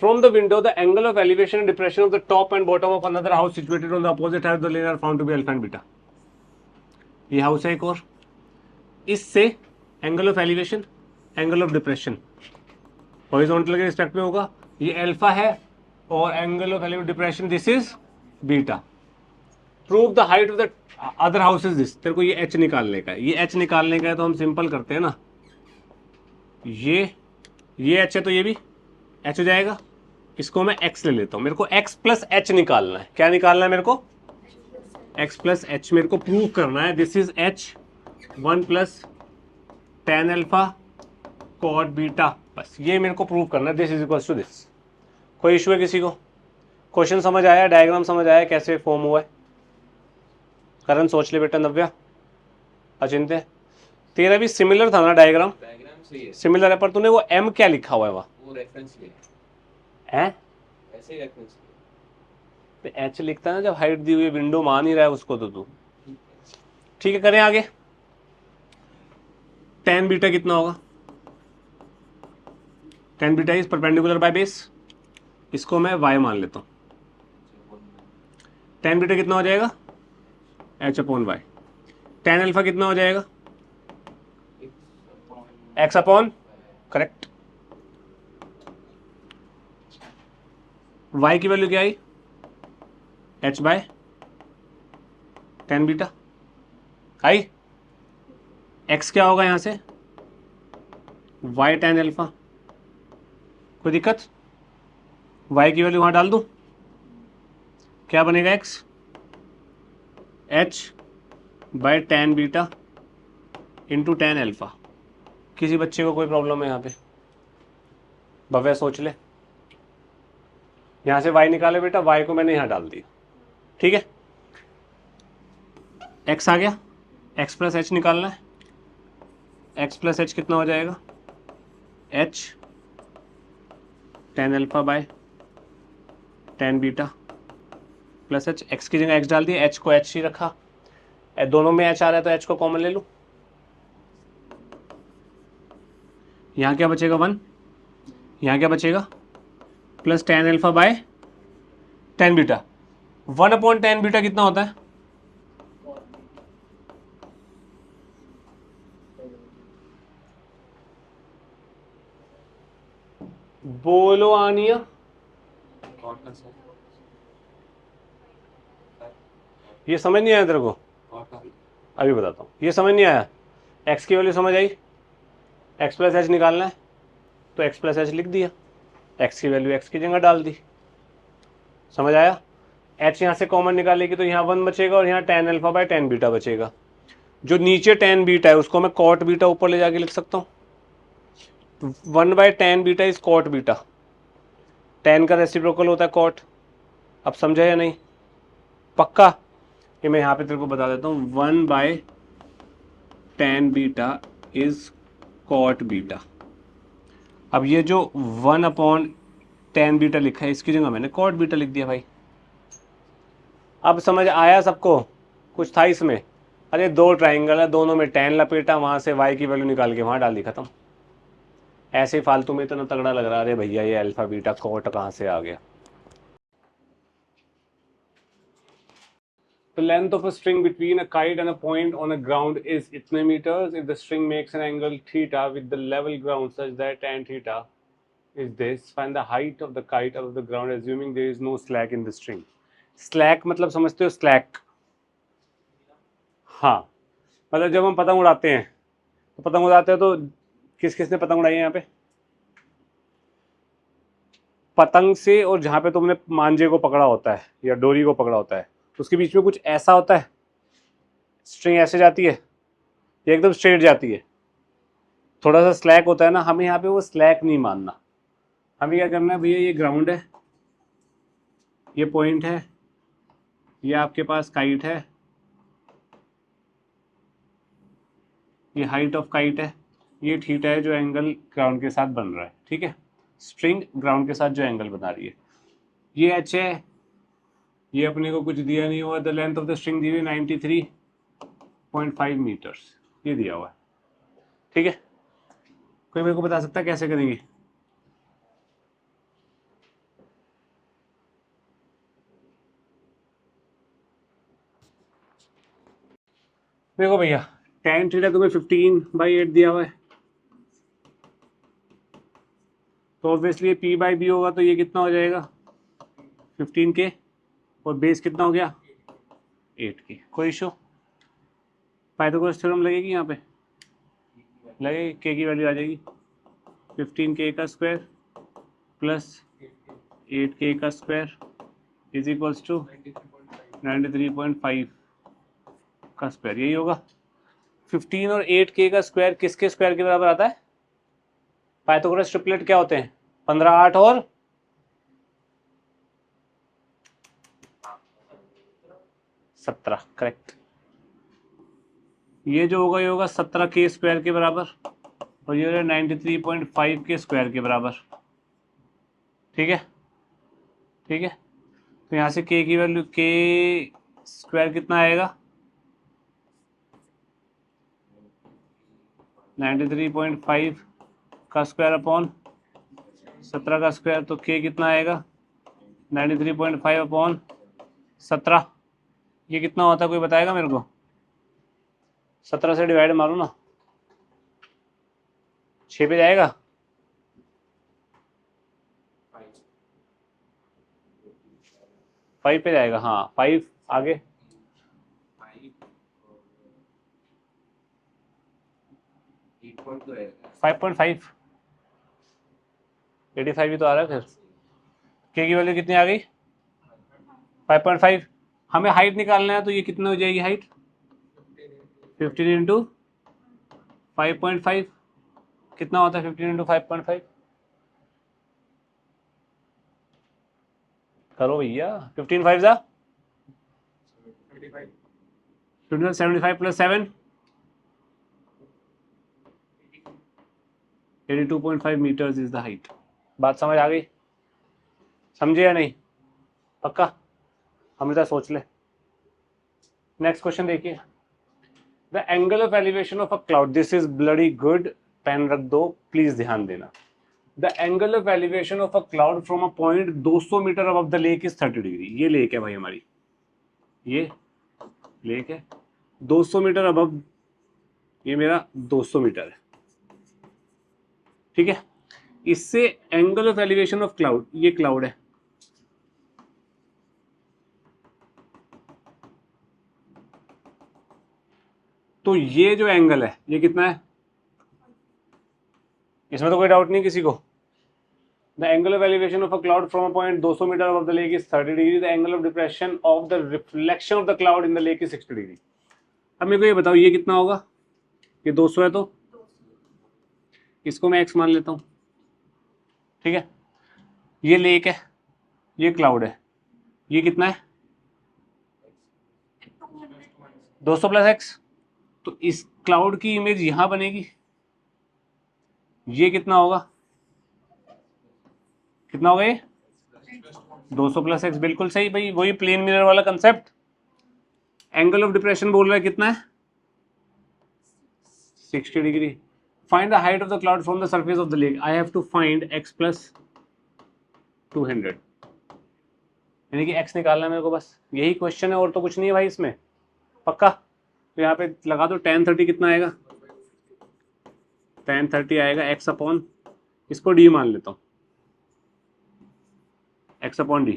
From the window, the angle of elevation and depression of the top and bottom of another house situated on the opposite side of the lane are found to be alpha and beta. ये हाउस है एक और, इससे angle of elevation, angle of depression horizontal के रिस्पेक्ट में होगा, ये अल्फा है, और angle of elevation depression this is beta. Prove the height of the other house is this. तेरे को ये एच निकालने का है, ये एच निकालने का है तो हम सिंपल करते हैं ना, ये एच है तो ये भी एच हो जाएगा, इसको मैं एक्स ले लेता हूं, मेरे को एक्स प्लस एच निकालना है। क्या निकालना है मेरे को? एक्स प्लस एच मेरे को प्रूव करना है। This is H 1 plus tan alpha cot beta, बस ये मेरे को प्रूव करना है। This is equal to this. कोई इशू है किसी को? क्वेश्चन समझ आया, डायग्राम समझ आया कैसे फॉर्म हुआ है? करण सोच ले बेटा, नव्या, अचिंत्य, तेरा भी सिमिलर था ना डायग्राम? डायग्राम सही है, सिमिलर है, पर तूने वो एम क्या लिखा हुआ है वहाँ? वो रेफरेंस ले है ऐसे ही रेफरेंस ले। तो एच लिखता है ना, जब हाइट दी हुई विंडो मान ही रहा है उसको तो तू। ठीक है, करें आगे। टेन बीटा कितना होगा? Tan beta is perpendicular by base, इसको मैं y मान लेता हूं। टेन बीटा कितना हो जाएगा? h upon Y. Tan alpha कितना हो जाएगा? x upon, correct. y की वैल्यू क्या आई? h बाय टेन बीटा आई। x क्या होगा यहां से? y tan alpha. कोई दिक्कत? y की वैल्यू वहां डाल दूं, क्या बनेगा? x h by tan beta into tan alpha. किसी बच्चे को कोई प्रॉब्लम है यहाँ पे? भव्य सोच ले, यहां से y निकाले बेटा, y को मैंने यहां डाल दिया। ठीक है, x आ गया, x प्लस एच निकालना है। x प्लस एच कितना हो जाएगा? h tan alpha by tan beta plus H. X की जगह एक्स डाल दिया, एच को एच ही रखा, दोनों में एच आ रहा है तो एच को कॉमन ले लूं। यहां क्या बचेगा? 1। यहां क्या बचेगा? Plus tan alpha by tan beta. 1 upon tan beta कितना होता है? बोलो आनिया, कौन का सर? ये समझ नहीं आया तेरे को? कौन का? अभी बताता हूँ, ये समझ नहीं आया? एक्स की वैल्यू समझ आई? एक्स प्लस एच निकालना है तो एक्स प्लस एच लिख दिया, एक्स की वैल्यू एक्स की जगह डाल दी, समझ आया। एच यहाँ से कॉमन निकालेगी तो यहाँ 1 बचेगा और यहाँ tan alpha by tan beta बचेगा। जो नीचे tan बीटा है उसको मैं cot बीटा ऊपर ले जाके लिख सकता हूँ। 1 by tan beta is cot beta, tan का रेसिप्रोकल होता है cot। अब समझा या नहीं? पक्का? ये मैं यहाँ पे तेरे को बता देता हूँ, 1 by tan beta is cot beta. अब ये जो 1 अपॉन tan बीटा लिखा है इसकी जगह मैंने cot बीटा लिख दिया भाई। अब समझ आया सबको? कुछ था इसमें? अरे 2 ट्राइंगल है, दोनों में tan लपेटा, वहां से y की वैल्यू निकाल के वहां डाल दी, खत्म। ऐसे ही फालतू में इतना तगड़ा लग रहा है, अरे भैया ये अल्फा बीटा कॉट कहाँ से आ गया। The length of a string between a kite and a point on a ground is इतने meters if the string makes an angle theta with the level ground such that tan theta is this. Find the height of the kite above the ground assuming there is no slack in the string. Slack मतलब समझते हो? slack, हाँ, मतलब जब हम पतंग उड़ाते हैं तो पतंग उड़ाते हैं तो किस किसने पतंग उड़ाई है यहाँ पे? पतंग से और जहाँ पे तुमने मांझे को पकड़ा होता है या डोरी को पकड़ा होता है तो उसके बीच में कुछ ऐसा होता है, स्ट्रिंग ऐसे जाती है, ये एकदम स्ट्रेट जाती है, थोड़ा सा स्लैक होता है ना। हमें यहाँ पे वो स्लैक नहीं मानना, हमें क्या करना है भैया, ये ग्राउंड है, ये पॉइंट है, ये आपके पास काइट है, ये हाइट ऑफ काइट है, ये थीटा है जो एंगल ग्राउंड के साथ बन रहा है, ठीक है। स्ट्रिंग ग्राउंड के साथ जो एंगल बना रही है, ये एच है, ये अपने को कुछ दिया नहीं हुआ। The length of the string दी हुई 93.5 मीटर्स, ये दिया हुआ है, ठीक है। कोई मेरे को बता सकता है कैसे करेंगे? देखो भैया, tan थीटा तुम्हें 15/8 दिया हुआ है, तो ऑब्वियसली पी बाई बी होगा, तो ये कितना हो जाएगा 15 के, और बेस कितना हो गया 8 की। कोई इशू? पाइथागोरस थ्योरम लगेगी यहाँ पे? लगेगी, के की वैल्यू आ जाएगी 15K का स्क्वायर प्लस 8K का स्क्वायर इज इक्वल्स टू 93.5 का स्क्वायर, यही होगा। 15 और 8K का स्क्वायर किसके स्क्वायर के बराबर आता है? पाइथागोरस ट्रिपलेट क्या होते हैं? 15, 8 और 17, करेक्ट। ये जो होगा ये होगा 17K स्क्वायर के बराबर, और ये 93.5 के स्क्वायर के बराबर, ठीक है, ठीक है। तो यहाँ से K की वैल्यू, K स्क्वायर कितना आएगा 93.5 का स्क्वायर अपॉन 17 का स्क्वायर, तो K कितना आएगा 93.5 अपॉन 17, ये कितना होता है कोई बताएगा मेरे को? 17 से डिवाइड मारो ना, 6 पे जाएगा, 5 पे जाएगा, हाँ 5 आगे 5.5, 85 ही तो आ रहा है फिर। के की वैल्यू कितनी आ गई 5.5। हमें हाइट निकालना है तो ये कितना हो जाएगी हाइट 15 इंटू 5.5, कितना होता है 15 इंटू 5.5? करो भैया, 15 5 जा 75 plus 7 82.5 metres is the height. बात समझ आ गई? समझे या नहीं? पक्का? हमेशा सोच ले। नेक्स्ट क्वेश्चन देखिए, the angle of elevation of a cloud, this is bloody good, pen रख दो प्लीज, ध्यान देना। The angle of elevation of a cloud from a point 200 metre above the lake is 30 degree. ये लेक है भाई हमारी, ये लेक है 200 मीटर अबव, ये मेरा 200 मीटर है, ठीक है। इससे angle of elevation of cloud, ये क्लाउड है, तो ये जो एंगल है ये कितना है इसमें तो कोई डाउट नहीं किसी को। The angle of elevation of a cloud from a point 200 metre above the lake is 30 degree. The angle of depression of the reflection of the cloud in the lake is 60 degree. अब मेरे को ये बताओ ये कितना होगा? ये 200 है तो इसको मैं x मान लेता हूँ, ठीक है। ये लेक है, ये क्लाउड है, ये कितना है? 200 प्लस x। तो इस क्लाउड की इमेज यहां बनेगी, ये कितना होगा? कितना होगा ये? 200 प्लस एक्स, बिल्कुल सही भाई, वही प्लेन मिरर वाला कंसेप्ट। एंगल ऑफ डिप्रेशन बोल रहा है कितना है? 60 degree. Find the height of the cloud from the surface of the lake. I have to find x plus 200, यानी कि x निकालना है मेरे को, बस यही क्वेश्चन है और तो कुछ नहीं है भाई इसमें, पक्का। तो यहाँ पे लगा दो tan 30 कितना आएगा? tan 30 आएगा x अपॉन, इसको d मान लेता हूँ, x अपॉन d।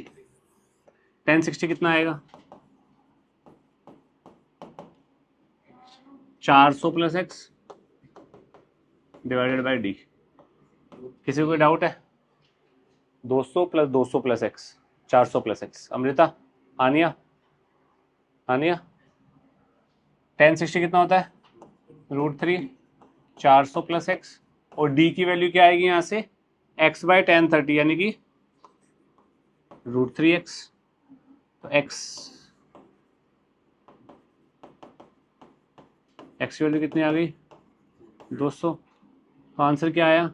tan 60 कितना आएगा? 400 plus X divided by D. किसी को कोई डाउट है? 200 plus 200 plus X, 400 plus X. Amrita, Aniya, Aniya, tan 60 कितना होता है? √3, 400 प्लस एक्स, और डी की वैल्यू क्या आएगी यहाँ से? x बाई tan 30, यानी कि √3x। तो x की वैल्यू कितनी आ गई? 200। तो आंसर क्या आया?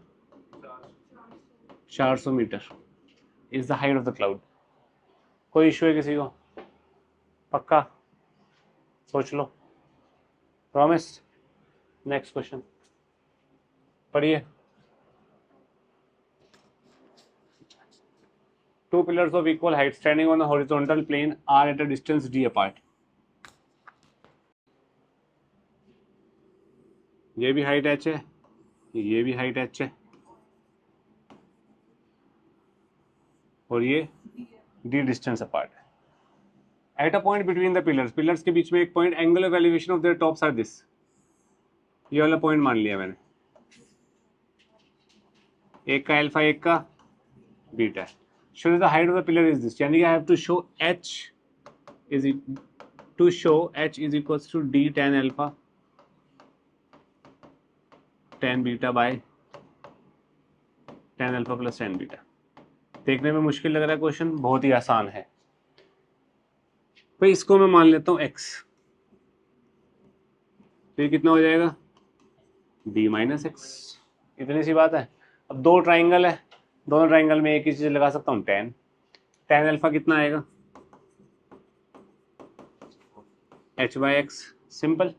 400 metre is the height of the cloud. कोई इशू है किसी को? पक्का? सोच लो, प्रॉमिस। नेक्स्ट क्वेश्चन पढ़िए। Two pillars of equal height standing on a horizontal plane are at a distance d apart. ये भी हाइट h है, ये भी हाइट h है, और ये d डिस्टेंस अपार्ट है। At a point between the pillars, pillars के बीच में एक पॉइंट, angle of elevation of their tops are this. ये वाला पॉइंट मान लिया मैंने, एक का अल्फा एक का बीटा है। Show the height of the pillar is this, यानी कि I have to show h is equals to d tan alpha tan beta by tan alpha plus tan beta. देखने में मुश्किल लग रहा है क्वेश्चन, बहुत ही आसान है भाई। इसको मैं मान लेता हूँ x, तो ये कितना हो जाएगा? d minus x. इतनी सी बात है। अब दो ट्राइंगल है, दोनों ट्राइंगल में एक ही चीज लगा सकता हूँ, tan अल्फा कितना आएगा? h by x, simple.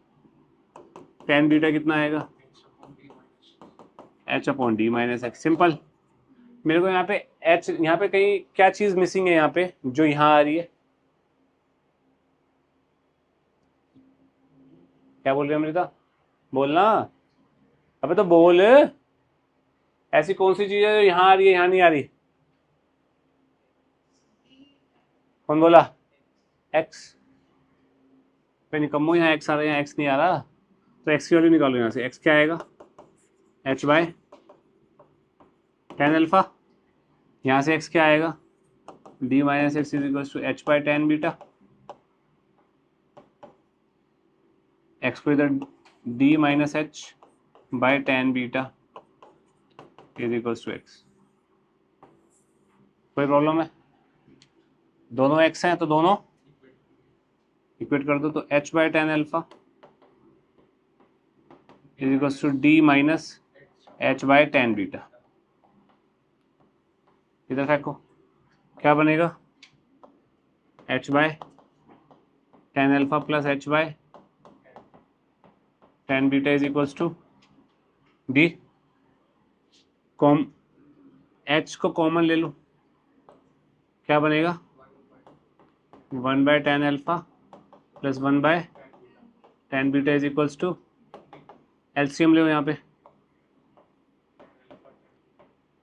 tan beta कितना आएगा? h upon D minus x, simple. मेरे को यहाँ पे h, यहाँ पे कहीं क्या चीज मिसिंग है यहाँ पे जो यहाँ आ रही है? क्या बोल रही है अमृता? बोलना, अबे तो बोल, ऐसी कौन सी चीज है जो यहाँ आ रही है यहाँ नहीं आ रही? कौन बोला? x। पे निकम्मो, यहाँ x आ रहा है, यहाँ x नहीं आ रहा, तो x की वैल्यू निकालो यहाँ से। x क्या आएगा? h बाय tan अल्फा, यहाँ से x क्या आएगा? d minus x is equal to h by tan beta. x को इधर d minus h by tan beta is equal to x। कोई प्रॉब्लम है? दोनों x हैं तो दोनों इक्वेट कर दो, तो h by tan alpha is equal to d minus h by tan beta. इधर फेंको, क्या बनेगा? h by tan alpha plus h by tan beta is equals to d। h को कॉमन ले लो, क्या बनेगा? 1 by tan alpha plus 1 by tan beta is equals to, LCM ले यहाँ पे,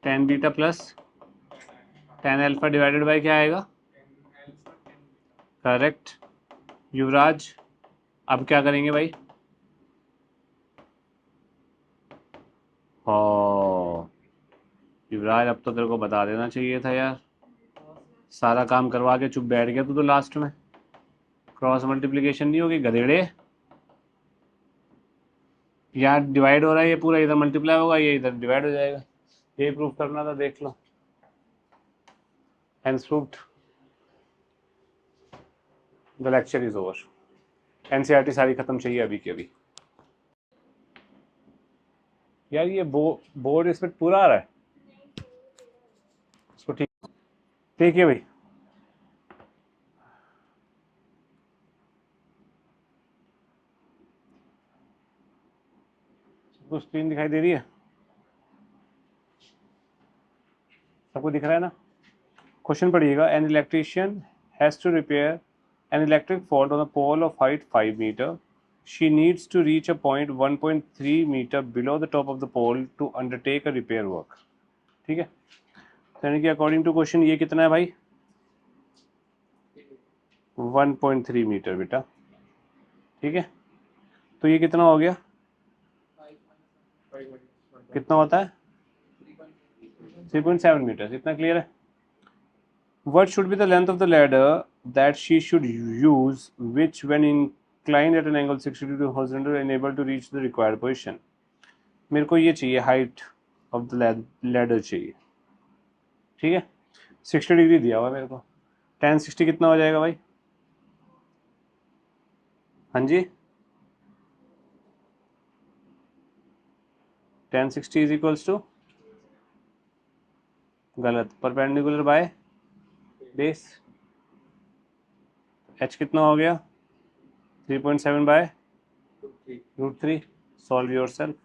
tan beta plus tan alpha divided by क्या आएगा? करेक्ट युवराज। अब क्या करेंगे भाई? युवराज अब तो तेरे को बता देना चाहिए था यार, सारा काम करवा के चुप बैठ गया तू तो लास्ट में। क्रॉस मल्टीप्लिकेशन नहीं होगी गधेड़े। यहाँ डिवाइड हो रहा है, ये पूरा इधर मल्टीप्लाई होगा, ये इधर डिवाइड हो जाएगा। ये प्रूफ करना था, देख लो। Hence proved. The lecture is over. NCERT सारी खत्म चाहिए अभी की अभी। यार ये बोर्ड इस पे पूरा आ रहा है इसको, ठीक है भाई। सबको स्क्रीन दिखाई दे रही है, सबको दिख रहा है ना। क्वेश्चन पढ़िएगा। An electrician has to repair an electric fault on a pole of height 5 metre. She needs to reach a point 1.3 metre below the top of the pole to undertake a repair work. ठीक है, यानी कि अकॉर्डिंग टू क्वेश्चन ये कितना है भाई? 1.3 मीटर बेटा। ठीक है, तो ये कितना हो गया? कितना होता है? 3.7 मीटर। इतना क्लियर है? What should be the length of the ladder that she should use, which when inclined at an angle 60 to horizontal enable to reach the required position? मेरे को ये चाहिए, हाइट ऑफ द लैडर चाहिए। ठीक है, 60 डिग्री दिया हुआ है मेरे को। tan 60 कितना हो जाएगा भाई? हाँ जी, tan 60 इज इक्वल्स टू, गलत, परपेंडिकुलर बाय बेस। h कितना हो गया? 3.7 by √3। Solve yourself.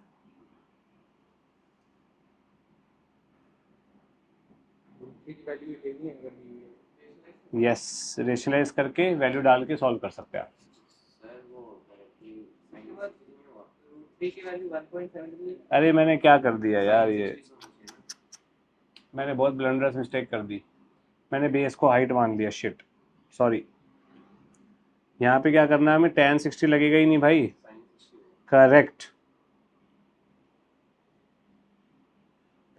Yes, rationalise करके वैल्यू डाल के सॉल्व कर सकते हैं आप। अरे मैंने क्या कर दिया यार, ये मैंने बहुत ब्लंडरस मिस्टेक कर दी। मैंने बेस को हाइट मान लिया, शिट, सॉरी। यहाँ पे क्या करना है हमें? tan 60 लगेगा ही नहीं भाई। करेक्ट,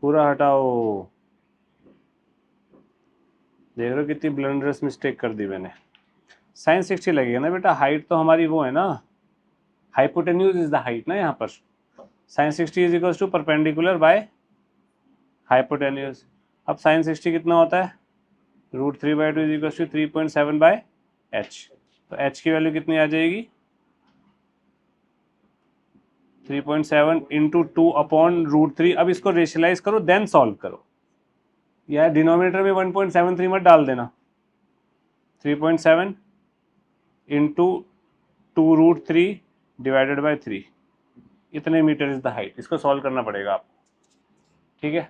पूरा हटाओ। देख रहे हो कितनी ब्लंडरस मिस्टेक कर दी मैंने। sin 60 लगेगा ना बेटा, हाइट तो हमारी वो है ना, हाइपोटेन्यूज इज द हाइट ना यहाँ पर। sin 60 is equal to perpendicular by hypotenuse. अब sin 60 कितना होता है? √3/2 is equal to 3.7 by h। तो h की वैल्यू कितनी आ जाएगी? 3.7 इंटू 2/√3। अब इसको रेशनलाइज करो देन सॉल्व करो। यार डिनोमिनेटर में 1.73 मत डाल देना। 3.7 इंटू 2√3 डिवाइडेड बाय 3, इतने मीटर इज द हाइट। इसको सॉल्व करना पड़ेगा आप। ठीक है,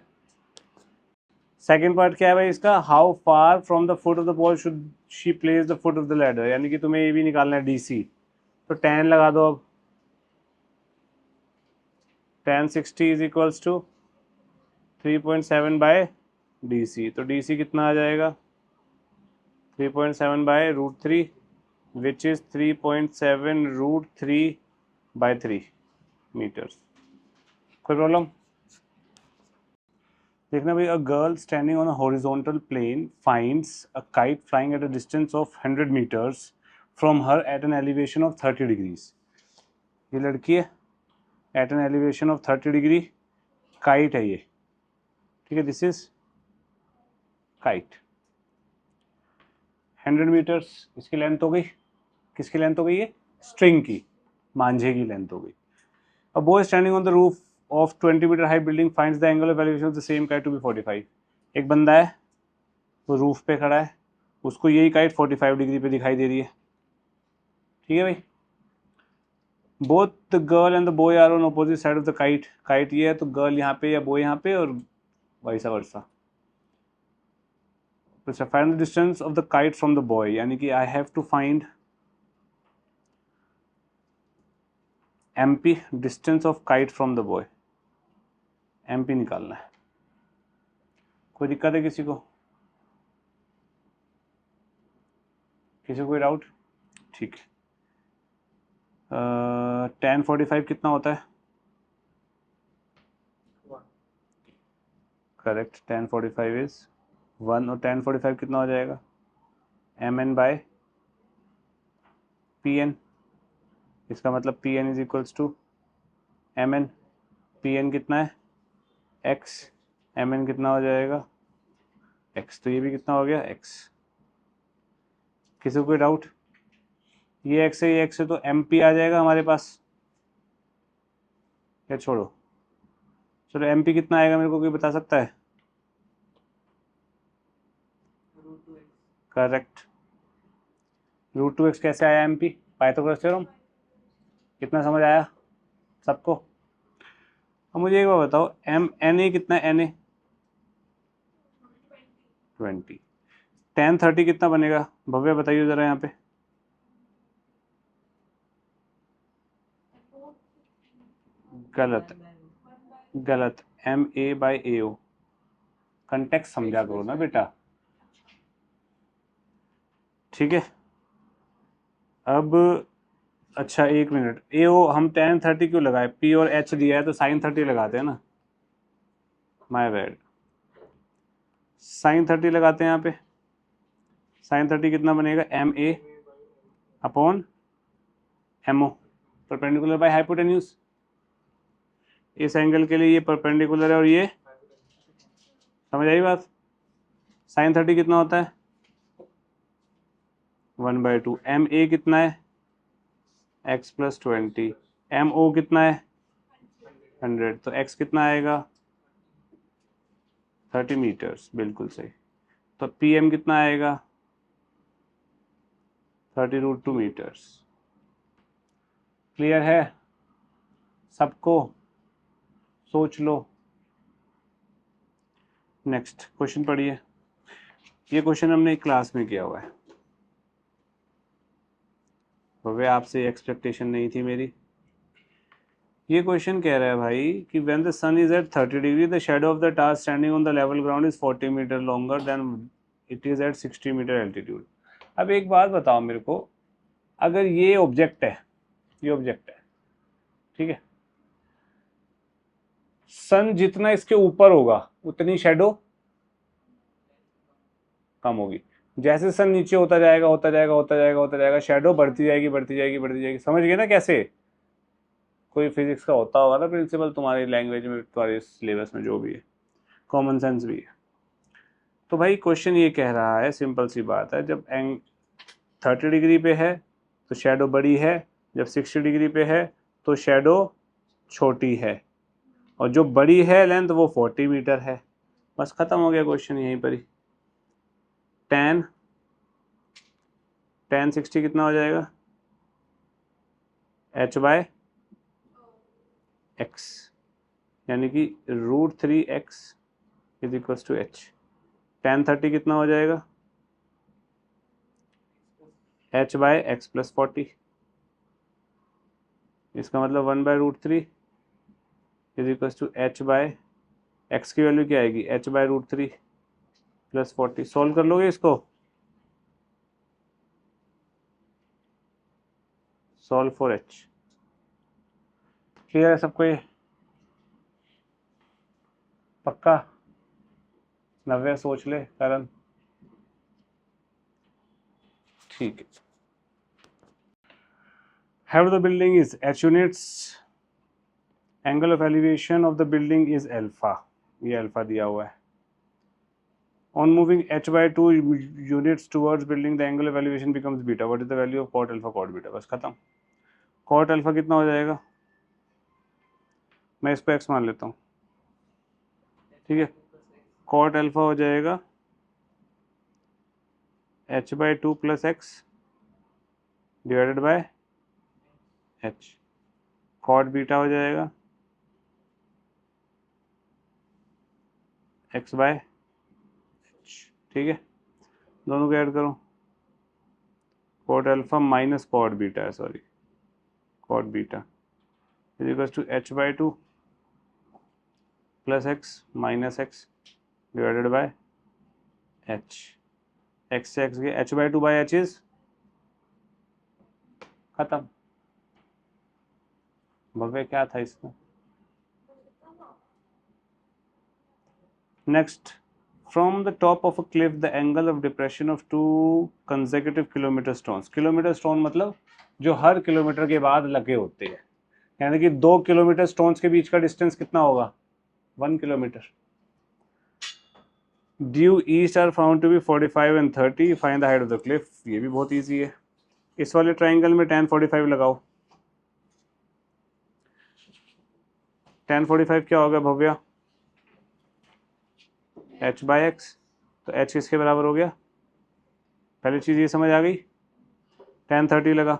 सेकेंड पार्ट क्या है भाई इसका? How far from the foot of the ball should she place the foot of the ladder, यानी कि तुम्हें ये भी निकालना है डीसी। तो tan लगा दो। अब tan 60 is equals to 3.7 by DC. तो डीसी कितना आ जाएगा? 3.7 by √3 which is 3.7 √3 by 3 metres. कोई प्रॉब्लम? देखना भाई, a girl standing on a horizontal plane finds a kite flying at a distance of 100 metres from her at an elevation of 30 degrees. ये लड़की है, at an elevation of 30 degree, kite है ये। ठीक है, दिस इज काइट। 100 मीटर्स इसकी लेंथ हो गई। किसकी लेंथ हो गई? ये स्ट्रिंग की, मांझे की लेंथ हो गई। A boy standing on the roof of 20 metre high building finds the angle of elevation of the same kite to be 45। एक बंदा है, वो रूफ पे खड़ा है, उसको यही काइट 45 डिग्री पे दिखाई दे रही है। ठीक है भाई, both the girl and the boy are on opposite side of the kite. Kite ये है तो गर्ल यहाँ पे या बॉय यहाँ पे, और वैसा वर्सा। अच्छा, find the distance of the kite from the boy, यानी कि I have to find MP, distance of kite from the boy. MP निकालना है। कोई दिक्कत है किसी को? किसी को कोई डाउट? ठीक है। tan 45 कितना होता है? करेक्ट, 1045 इज 1 और 1045 कितना हो जाएगा, mn बाय pn। इसका मतलब pn is equals to mn। pn कितना है, x, mn कितना हो जाएगा x, तो ये भी कितना हो गया x। किसी को कोई डाउट, ये x है ये x है तो mp आ जाएगा हमारे पास, या छोड़ो, चलो mp कितना आएगा मेरे को कोई बता सकता है। करेक्ट, √2x कैसे आया mp, पाइथागोरस थ्योरम। कितना समझ आया सबको। अब मुझे एक बात बताओ, na कितना है, na 20, tan 30 कितना बनेगा, भव्य बताइए जरा यहाँ पे। गलत, गलत, ma/ao, कंटेक्स्ट समझा करो ना बेटा, ठीक है। अब अच्छा एक मिनट, ao हम tan 30 क्यों लगाए, p और h दिया है तो sin 30 लगाते हैं ना, माय बैड, sin 30 लगाते हैं यहाँ पे। sin 30 कितना बनेगा, ma upon mo, perpendicular by hypotenuse. इस एंगल के लिए ये परपेंडिकुलर है और ये, समझ आई बात। sin 30 कितना होता है 1/2, ma कितना है x + 20, mo कितना है 100, तो x कितना आएगा 30 मीटर्स, बिल्कुल सही। तो pm कितना आएगा 30√2 मीटर्स। क्लियर है सबको, सोच लो। नेक्स्ट क्वेश्चन पढ़िए, ये क्वेश्चन हमने एक क्लास में किया हुआ है, वे आपसे एक्सपेक्टेशन नहीं थी मेरी। ये क्वेश्चन कह रहा है भाई कि when the sun is at 30 degree the shadow of the tower standing on the level ground is 40 metre longer than it is at 60 metre altitude. अब एक बात बताओ मेरे को, अगर ये ऑब्जेक्ट है, ये ऑब्जेक्ट है, ठीक है, सन जितना इसके ऊपर होगा उतनी शेडो कम होगी, जैसे सन नीचे होता जाएगा होता जाएगा होता जाएगा होता जाएगा शेडो बढ़ती जाएगी बढ़ती जाएगी बढ़ती जाएगी। समझ गए ना कैसे, कोई फिजिक्स का होता होगा ना प्रिंसिपल तुम्हारी लैंग्वेज में, तुम्हारे सिलेबस में जो भी है, कॉमन सेंस भी है। तो भाई क्वेश्चन ये कह रहा है, सिंपल सी बात है, जब एंग 30 डिग्री पे है तो शेडो बड़ी है, जब 60 डिग्री पे है तो शेडो छोटी है, और जो बड़ी है लेंथ वो 40 मीटर है। बस खत्म हो गया क्वेश्चन यहीं पर ही। tan 60 कितना हो जाएगा h/x, यानी कि √3x is equal to h। tan 30 कितना हो जाएगा h/x + 40, इसका मतलब 1/√3 इज इक्वल टू h/x की वैल्यू क्या आएगी h/√3 + 40। सॉल्व कर लोगे इसको, सॉल्व फॉर h। क्लियर है सबको ये, पक्का। नव्या सोच ले, करण, ठीक है। Height of the building is h units, angle of elevation of the building is alpha, ये अल्फा दिया हुआ है। On moving h/2 units towards building the angle of elevation becomes beta, what is the value of cot alpha cot beta। बस खत्म। cot alpha कितना हो जाएगा, मैं इसको x मान लेता हूँ, ठीक है। cot alpha हो जाएगा h/2 + x divided by h। cot beta हो जाएगा x/h, ठीक है। दोनों को ऐड करो, cot alpha minus cot beta है, sorry cot beta is equal to h/2 + x - x divided by h। x से x गए, h/2/h इज खत्म। भव्य क्या था इसमें, next, from the top of a cliff the angle of depression of 2 consecutive kilometre stones. Kilometre stone मतलब जो हर किलोमीटर के बाद लगे होते हैं, यानी कि 2 किलोमीटर स्टोन्स के बीच का डिस्टेंस कितना होगा, 1 kilometre. Due east are found to be 45 and 30, find the height of the cliff. ये भी बहुत ईजी है। इस वाले ट्राइंगल में tan 45 लगाओ। tan 45 क्या होगा भव्या, h/x। तो h किसके बराबर हो गया, पहली चीज ये समझ आ गई। tan 30 लगा,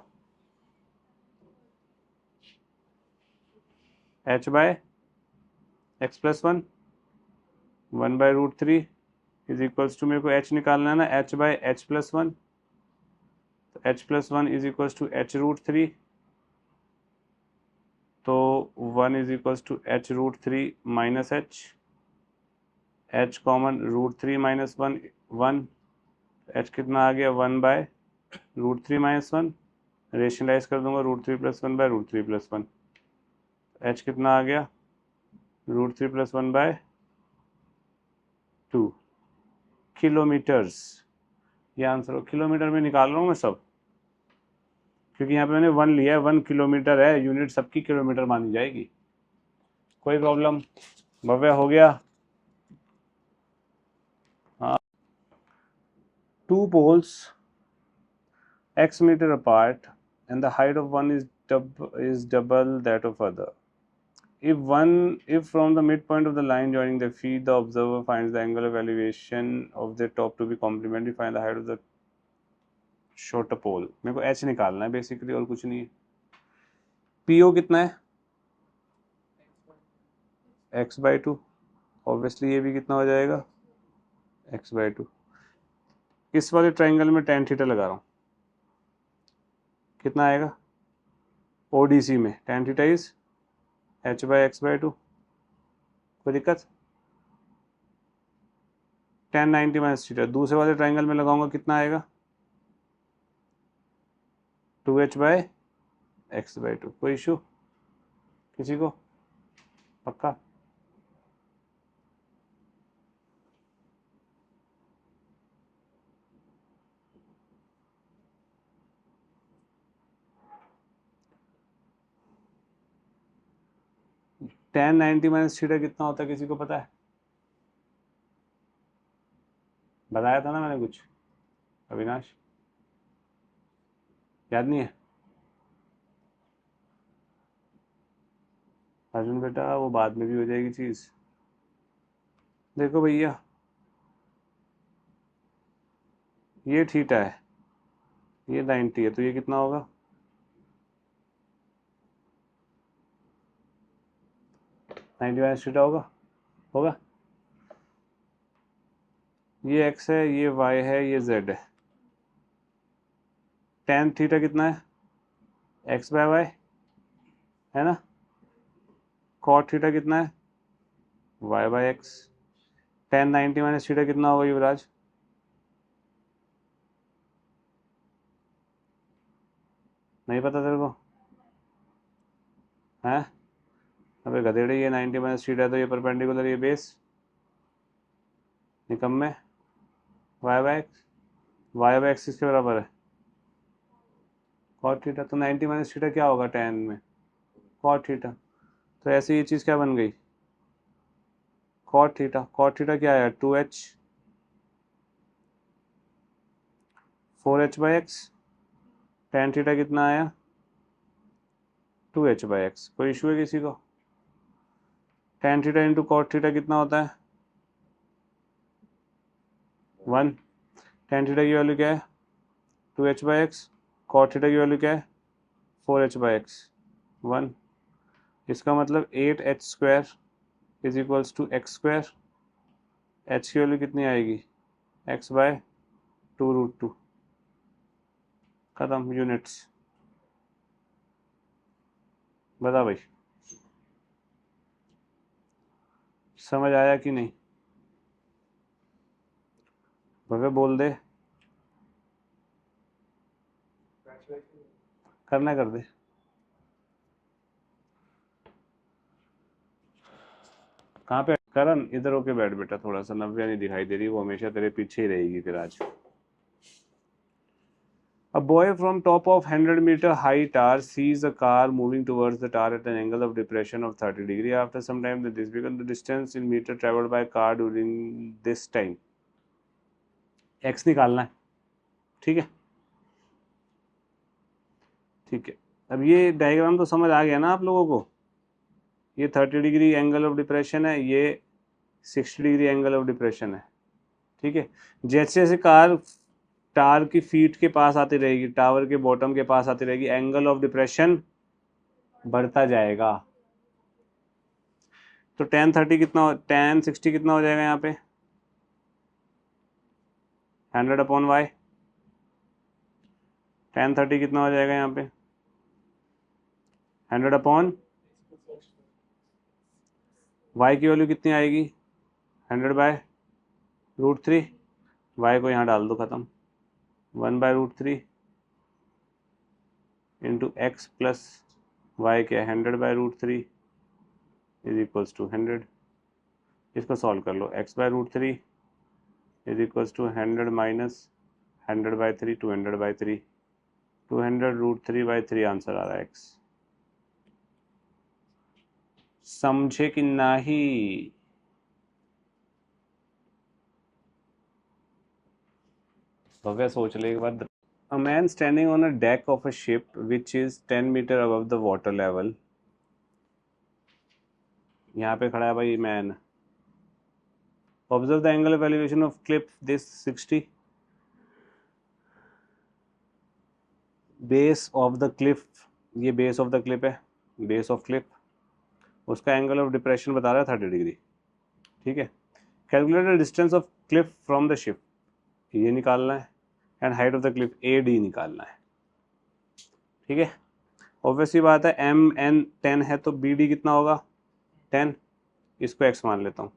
h/x+1 1/√3 इज इक्वल्स टू, मेरे को h निकालना है ना, h/h+1, तो h+1 is equals to h√3, तो 1 is equals to h√3 minus h common √3 minus 1 1, h कितना आ गया 1/√3 माइनस 1, रेशनलाइज कर दूंगा √3 + 1/√3 + 1, h कितना आ गया √3 + 1/2 किलोमीटर्स। ये आंसर हो, किलोमीटर में निकाल रहा हूँ मैं सब, क्योंकि यहाँ पे मैंने 1 लिया है, 1 किलोमीटर है, यूनिट सबकी किलोमीटर मानी जाएगी। कोई प्रॉब्लम भव्य, हो गया। हाँ, 2 poles x meter apart and the height of one is double that of other. If from the midpoint of the line joining the feet, the observer finds the angle of elevation of the top to be complementary, find the height of the shorter pole। मेरे को h निकालना है बेसिकली, और कुछ नहीं है। PO कितना है, x/2, ऑब्वियसली ये भी कितना हो जाएगा, x/2। इस वाले ट्राइंगल में tan थीटा लगा रहा हूँ, कितना आएगा, ODC में tan थीटा इज h/x/2। कोई दिक्कत, tan 90 माइनस थीटा दूसरे वाले ट्राइंगल में लगाऊंगा, कितना आएगा 2h/x/2। कोई इशू किसी को, पक्का। tan 90 माइनस थीटा कितना होता है, किसी को पता है, बताया था ना मैंने कुछ, अविनाश याद नहीं है, अर्जुन बेटा वो बाद में भी हो जाएगी चीज। देखो भैया, ये थीटा है, ये 90 है, तो ये कितना होगा, 90 माइनस थीटा होगा, होगा। ये x है, ये y है, ये z है। tan थीटा कितना है, x/y है ना। cot थीटा कितना है, y/x। tan 90 माइनस थीटा कितना होगा युवराज, नहीं पता तेरे को, हैं। अबे गधेड़े, ये 90 माइनस थीटा है तो ये परपेंडिकुलर, ये बेस निकम्मे, y/x, y/x किसके बराबर है, cot थीटा। तो 90 माइनस थीटा क्या होगा tan में, cot थीटा। तो ऐसे ये चीज़ क्या बन गई, cot थीटा। cot थीटा क्या है, 2h 4h/x। tan थीटा कितना आया, 2h/x। कोई इशू है किसी को, tan theta into cot theta कितना होता है, 1। tan थीटा की वैल्यू क्या है, 2h/x। cot थीटा की वैल्यू क्या है, 4h/x, 1। इसका मतलब 8h² is equals to x²। h की वैल्यू कितनी आएगी, x/2√2। खत्म, यूनिट्स। बता भाई, समझ आया कि नहीं, भव्य बोल दे, करना कर दे। कहाँ पे करण इधर होके बैठ बेटा, थोड़ा सा नव्या नहीं दिखाई दे रही, वो हमेशा तेरे पीछे ही रहेगी फिर आज। A boy from top of 100-meter high tower sees a car moving towards the tower at an angle of depression of 30 degree. After some time, this becomes the distance in meter traveled by car during this time. X निकालना है, ठीक है। ठीक है, अब ये डायग्राम तो समझ आ गया ना आप लोगों को। ये 30 डिग्री एंगल ऑफ डिप्रेशन है, ये 60 डिग्री एंगल ऑफ डिप्रेशन है, ठीक है। जैसे जैसे कार टावर की फीट के पास आती रहेगी, टावर के बॉटम के पास आती रहेगी, एंगल ऑफ डिप्रेशन बढ़ता जाएगा। तो tan 60 कितना हो जाएगा यहाँ पे, 100/y। tan 30 कितना हो जाएगा यहाँ पे, 100/y की वैल्यू कितनी आएगी, 100/√3। y को यहाँ डाल दो, खत्म। 1/√3 इंटू एक्स प्लस वाई क्या है, 100/√3 इज इक्वल्स टू 100। इसको सॉल्व कर लो, x/√3 is equals to 100 minus 100/3, 200/3, 200√3/3 answer आ रहा है x। समझे कि नहीं? भव्य सोच ले एक बार। A man standing on a deck of a ship which is 10 meter above the water level. यहाँ पे खड़ा है भाई man. Observe the angle of elevation of cliff this 60. Base of the cliff, ये base of the cliff है, base of cliff, उसका angle of depression बता रहा है 30 डिग्री, ठीक है। Calculate the distance of cliff from the ship, ये निकालना है, and height of the cliff AD निकालना है, ठीक है। ऑब्वियसली बात है MN 10 है तो BD कितना होगा 10, इसको x मान लेता हूँ।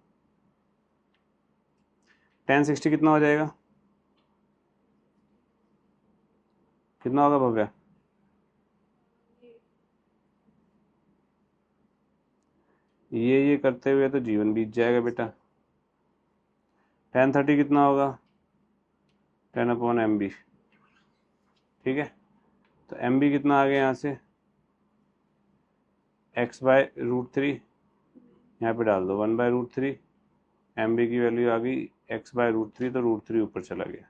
tan 60 कितना हो जाएगा, कितना होगा भव्या? ये करते हुए तो जीवन बीत जाएगा बेटा। tan 30 कितना होगा, 10/MB, ठीक है। तो MB कितना आ गया यहाँ से, x/√3, यहाँ पे डाल दो 1/√3, MB की वैल्यू आ गई x/√3, तो √3 ऊपर चला गया।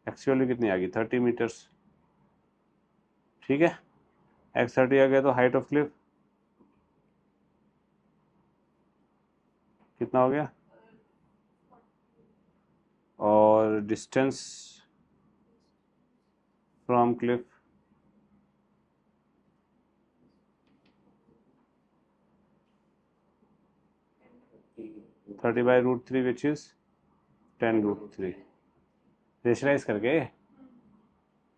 x की वैल्यू कितनी आ गई 30 मीटर्स, ठीक है। x 30 आ गया तो हाइट ऑफ क्लिफ कितना हो गया, और distance from Cliff 30/√3 which is 10√3। रेशलाइज करके,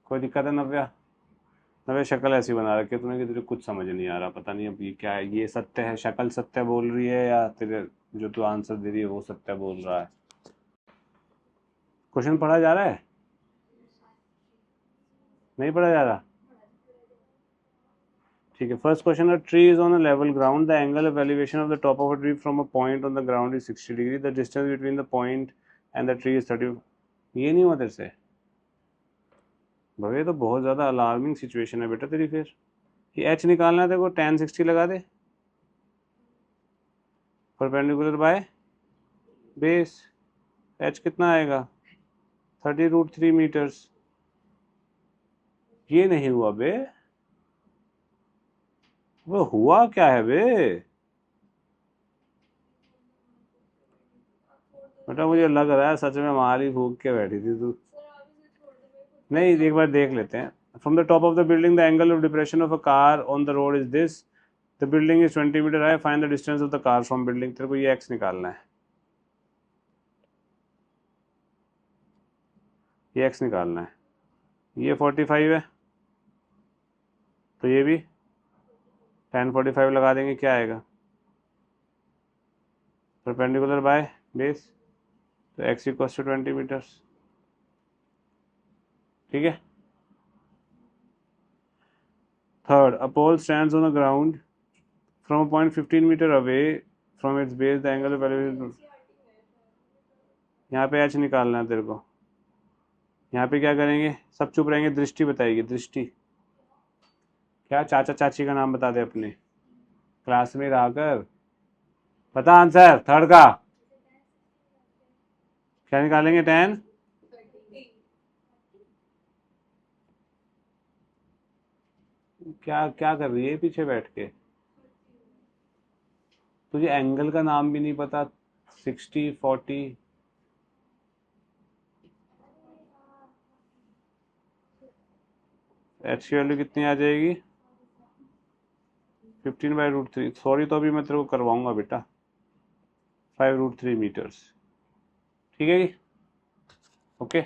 कोई दिक्कत है नव्या? नव्या शक्ल ऐसी बना रखी है तूने कि तुझे कुछ समझ नहीं आ रहा, पता नहीं अब ये क्या है। ये सत्य है, शक्ल सत्य बोल रही है, या तेरे जो तू आंसर दे रही है वो सत्य बोल रहा है? क्वेश्चन पढ़ा जा रहा है, नहीं पढ़ा जा रहा, ठीक है। First question, a tree is on a level ground, the angle of elevation of the top of a tree from a point on the ground is 60 degree, the distance between the point and the tree is 30। ये नहीं हुआ तेरे से भवे, तो बहुत ज़्यादा अलार्मिंग सिचुएशन है बेटा तेरी। फिर ये h निकालना है तेरे को, tan 60 लगा दे, परपेंडिकुलर बाय बेस, h कितना आएगा 30√3 मीटर्स। ये नहीं हुआ बे, वो हुआ क्या है बे बेटा? मुझे लग रहा है सच में मारी फूक के बैठी थी तू। नहीं, एक बार देख लेते हैं। From the top of the building the angle of depression of a car on the road is this, the building is 20 metre high, find the distance of the car from building. तेरे को ये x निकालना है, ये x निकालना है। ये 45 है तो ये भी tan 45 लगा देंगे, क्या आएगा परपेंडिकुलर बाय बेस, तो x इक्वल्स टू 20 मीटर्स, ठीक है। Third, a pole stands on the ground from a point 15 meter away from its base the angle of elevation, यहाँ पे एच निकालना है तेरे को। यहाँ पे क्या करेंगे, सब चुप रहेंगे, दृष्टि बताएगी। दृष्टि क्या, चाचा चाची का नाम बता दे अपने क्लास में रहकर, बता आंसर थर्ड का। क्या निकालेंगे, 10। क्या क्या कर रही है पीछे बैठ के, तुझे एंगल का नाम भी नहीं पता। 60 40, एच की वैल्यू कितनी आ जाएगी, 15/√3। सॉरी, तो अभी मैं तेरे को करवाऊंगा बेटा, 5√3 मीटर्स। ठीक है जी, ओके।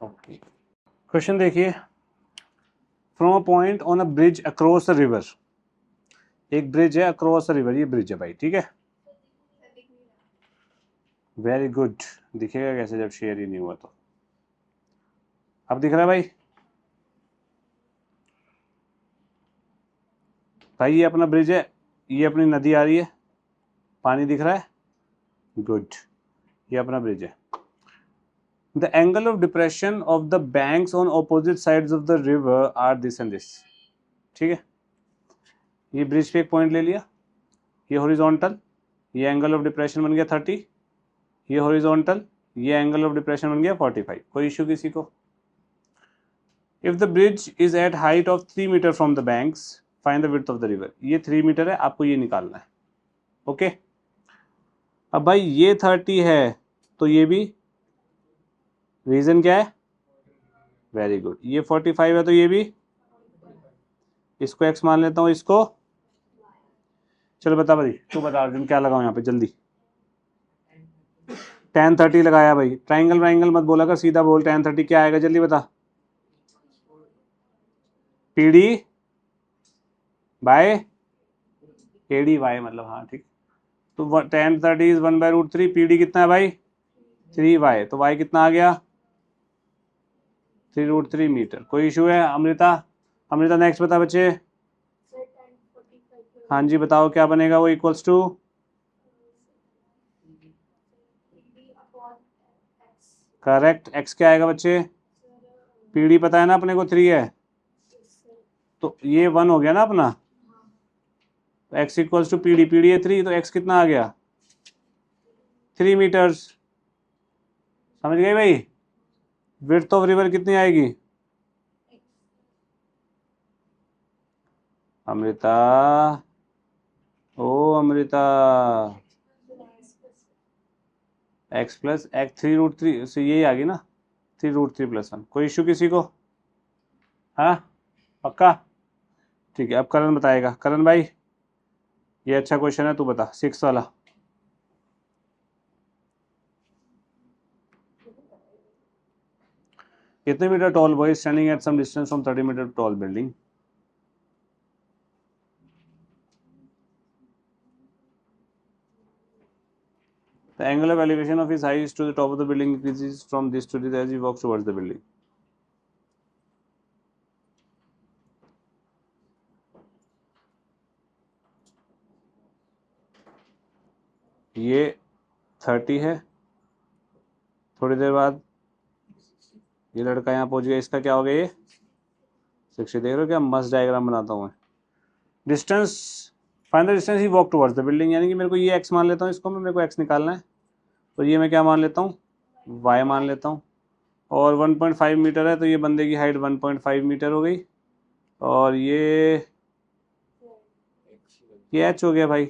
ओके, क्वेश्चन देखिए। From a point on a bridge across a river, एक ब्रिज है अक्रॉस अ रिवर, ये ब्रिज है भाई, ठीक है। वेरी गुड, दिखेगा कैसे जब शेयर ही नहीं हुआ तो। अब दिख रहा है भाई, भाई ये अपना ब्रिज है, ये अपनी नदी आ रही है, पानी दिख रहा है, गुड, ये अपना ब्रिज है। The angle of depression of the banks on opposite sides of the river are this and this, ठीक है। ये ब्रिज पे एक पॉइंट ले लिया, ये हॉरिजॉन्टल, ये एंगल ऑफ डिप्रेशन बन गया 30, ये हॉरिजॉन्टल, ये एंगल ऑफ डिप्रेशन बन गया 45। कोई इशू किसी को। If the bridge is at height of 3 metre from the banks, find the width of the river. ये 3 मीटर है, आपको ये निकालना है, ओके। अब भाई ये 30 है, तो ये भी, रीजन क्या है, वेरी गुड। ये 45 है, तो ये भी, इसको x मान लेता हूँ, इसको, चलो बता भाई, तू बता अर्जुन क्या लगाऊं यहाँ पे जल्दी। tan 30 लगाया भाई, ट्राइंगल वाइंगल मत बोला कर, सीधा बोल tan 30 क्या आएगा, जल्दी बता। PD बाय AD वाई, मतलब हाँ ठीक। तो tan 30 इज 1/√3, PD कितना है भाई 3y, तो y कितना आ गया 3√3 मीटर। कोई इशू है अमृता? अमृता नेक्स्ट बता बच्चे। हाँ जी बताओ क्या बनेगा वो, इक्वल्स टू, करेक्ट। x क्या आएगा बच्चे, PD पता है ना अपने को 3 है, तो ये 1 हो गया ना अपना, तो x equals to PD, PD है 3, तो x कितना आ गया 3 मीटर्स। समझ गए भाई, विड्थ ऑफ रिवर कितनी आएगी अमृता, ओ अमृता, x प्लस x 3√3 से यही आ गई ना, 3√3+1। कोई इशू किसी को, हाँ पक्का, ठीक है। अब करण बताएगा, करण भाई ये अच्छा क्वेश्चन है, तू बता 6 वाला। कितने metre tall boy standing at some distance from 30 metre tall building. The angle of elevation of his eyes to the top of the building increases from this to this as he walks towards the building. ये 30 है, थोड़ी देर बाद ये लड़का यहाँ पहुंच गया, इसका क्या हो गया ये 60। देख रहे हो क्या मस्त डायग्राम बनाता हूँ मैं। Distance, find the distance he walk towards the building, यानी कि मेरे को ये x मान लेता हूँ, इसको मेरे को x निकालना है, तो ये मैं क्या मान लेता हूँ y मान लेता हूँ, और 1.5 मीटर है, तो ये बंदे की हाइट 1.5 मीटर हो गई, और ये h हो गया भाई,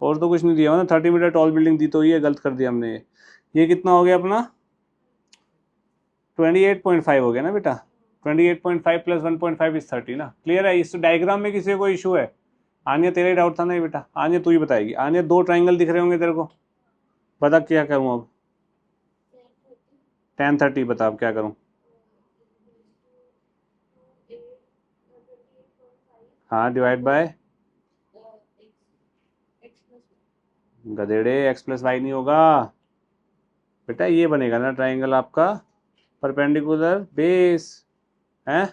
और तो कुछ नहीं दिया हुआ ना। 30 मीटर टॉल बिल्डिंग दी तो ये गलत कर दिया हमने। ये कितना हो गया अपना 28.5 हो गया ना बेटा, 28.5 प्लस 1.5 इज 30 ना। क्लियर है, इस डायग्राम में किसी को इशू है? आनिया तेरा ही डाउट था ना ये बेटा, आनिया तू ही बताएगी। आनिया दो ट्राइंगल दिख रहे होंगे तेरे को, बता क्या करूँ अब। tan 30 बता अब क्या करूँ। हाँ डिवाइड बाय, गधेड़े x प्लस वाई नहीं होगा बेटा, ये बनेगा ना ट्राइंगल आपका परपेंडिकुलर बेस है,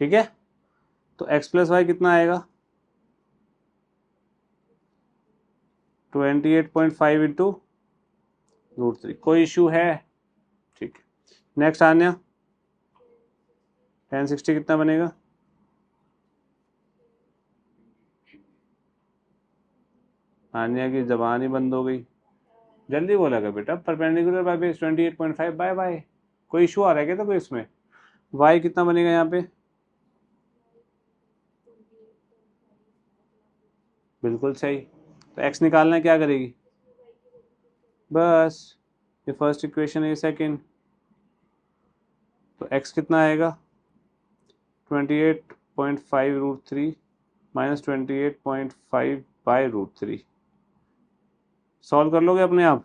ठीक है। तो x प्लस वाई कितना आएगा 28.5 इंटू √3। कोई इशू है? ठीक है, नेक्स्ट आन्या, 1060 कितना बनेगा? आन्या की जबान ही बंद हो गई, जल्दी बोला कर बेटा। Perpendicular by base 28.5 by by. कोई इशू आ रहा है क्या? तो कोई इसमें y कितना बनेगा यहाँ पे? बिल्कुल सही। तो x निकालना है, क्या करेगी? बस ये फर्स्ट इक्वेशन है, ये सेकंड। तो x कितना आएगा 28.5 √3 माइनस 28.5 बाय √3। सॉल्व कर लोगे अपने आप,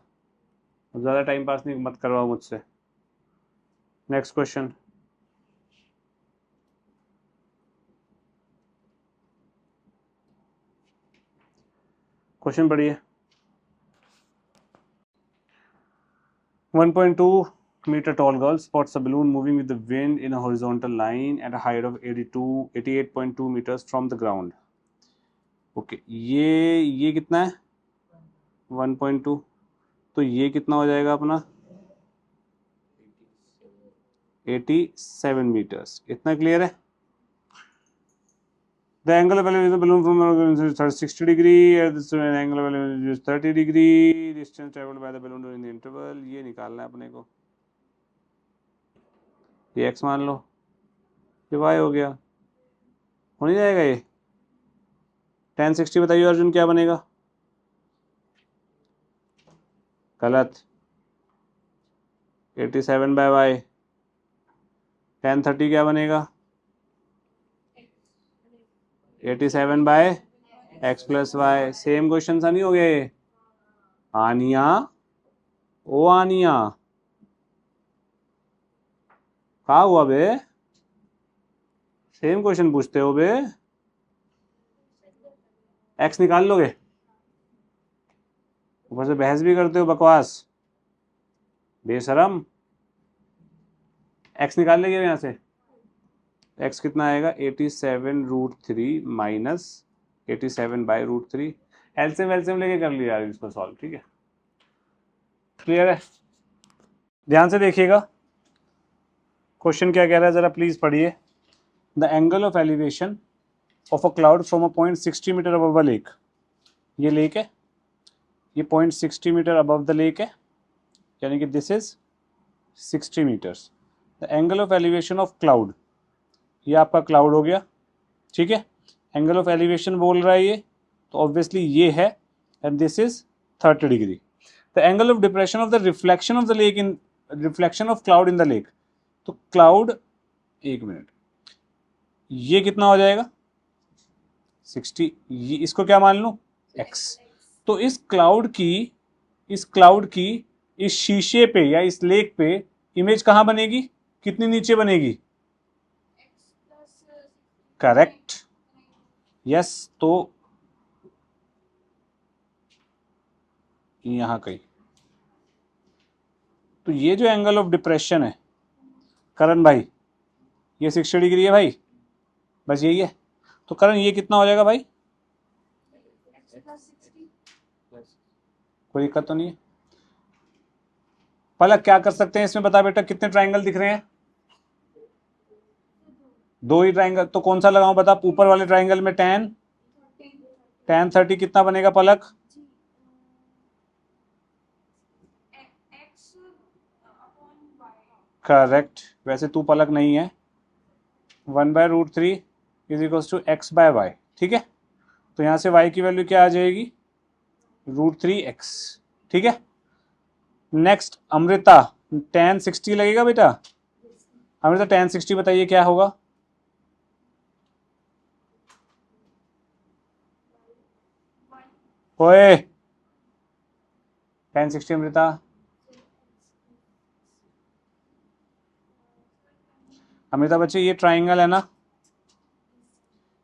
ज़्यादा टाइम पास नहीं मत करवाओ मुझसे। नेक्स्ट क्वेश्चन, क्वेश्चन पढ़िए। 1.2 meter tall girl spots a balloon moving with the wind in a horizontal line at a height of 88.2 meters from the ground. Okay, ये कितना है 1.2, तो ये कितना हो जाएगा अपना 87 मीटर्स। इतना क्लियर है? The angle of elevation of the balloon from 60 degree at this angle of elevation is 30 degree. Distance traveled by the balloon during the interval, ये निकालना है अपने को। ये x मान लो, ये y हो गया, हो नहीं जाएगा ये? 1060 बताइए अर्जुन, क्या बनेगा? गलत, 87 बाय y। 1030 क्या बनेगा? 87 by x plus y. Same question सा नहीं हो गया ये? आनिया, ओ आनिया, कहा हुआ बे? सेम क्वेश्चन पूछते हो बे। x निकाल लोगे, ऊपर से बहस भी करते हो, बकवास, बेशरम। x निकाल लेंगे यहाँ से, x कितना आएगा 87 √3 माइनस 87 बाय √3। एलसीएम वेलसीएम लेके कर लिया यार इसको सॉल्व, ठीक है? क्लियर है? ध्यान से देखिएगा क्वेश्चन क्या कह रहा है, जरा प्लीज पढ़िए। The angle of elevation of a cloud from a point 60 metre above the lake. ये लेक है, ये point 60 metre above the lake है, यानी कि this is 60 metres. The angle of elevation of cloud, ये आपका क्लाउड हो गया, ठीक है? एंगल ऑफ एलिवेशन बोल रहा है ये, तो ऑब्वियसली ये है, and this is 30 degree. The angle of depression of the reflection of the lake in reflection of cloud in the lake, तो क्लाउड, एक मिनट, ये कितना हो जाएगा 60, ये इसको क्या मान लूं x। तो इस क्लाउड की इस शीशे पे या इस लेक पे इमेज कहां बनेगी, कितनी नीचे बनेगी? Correct, yes. तो यहां कहीं, तो ये जो एंगल ऑफ डिप्रेशन है करण भाई, ये 60 डिग्री है भाई, बस यही है। तो करण ये कितना हो जाएगा भाई? कोई दिक्कत तो नहीं है? पलक क्या कर सकते हैं इसमें, बता बेटा, कितने ट्राइंगल दिख रहे हैं? 2 ही ट्राइंगल, तो कौन सा लगाऊं बता? ऊपर वाले ट्राइंगल में tan 30 कितना बनेगा पलक? करेक्ट, वैसे तू पलक नहीं है। 1/√3 is equal to x by y, ठीक है? तो यहां से y की वैल्यू क्या आ जाएगी √3x, ठीक है? नेक्स्ट अमृता, tan 60 लगेगा बेटा? अमृता tan 60 बताइए क्या होगा? ओए tan 60 अमृता, अमृता बच्चे ये ट्राइंगल है ना,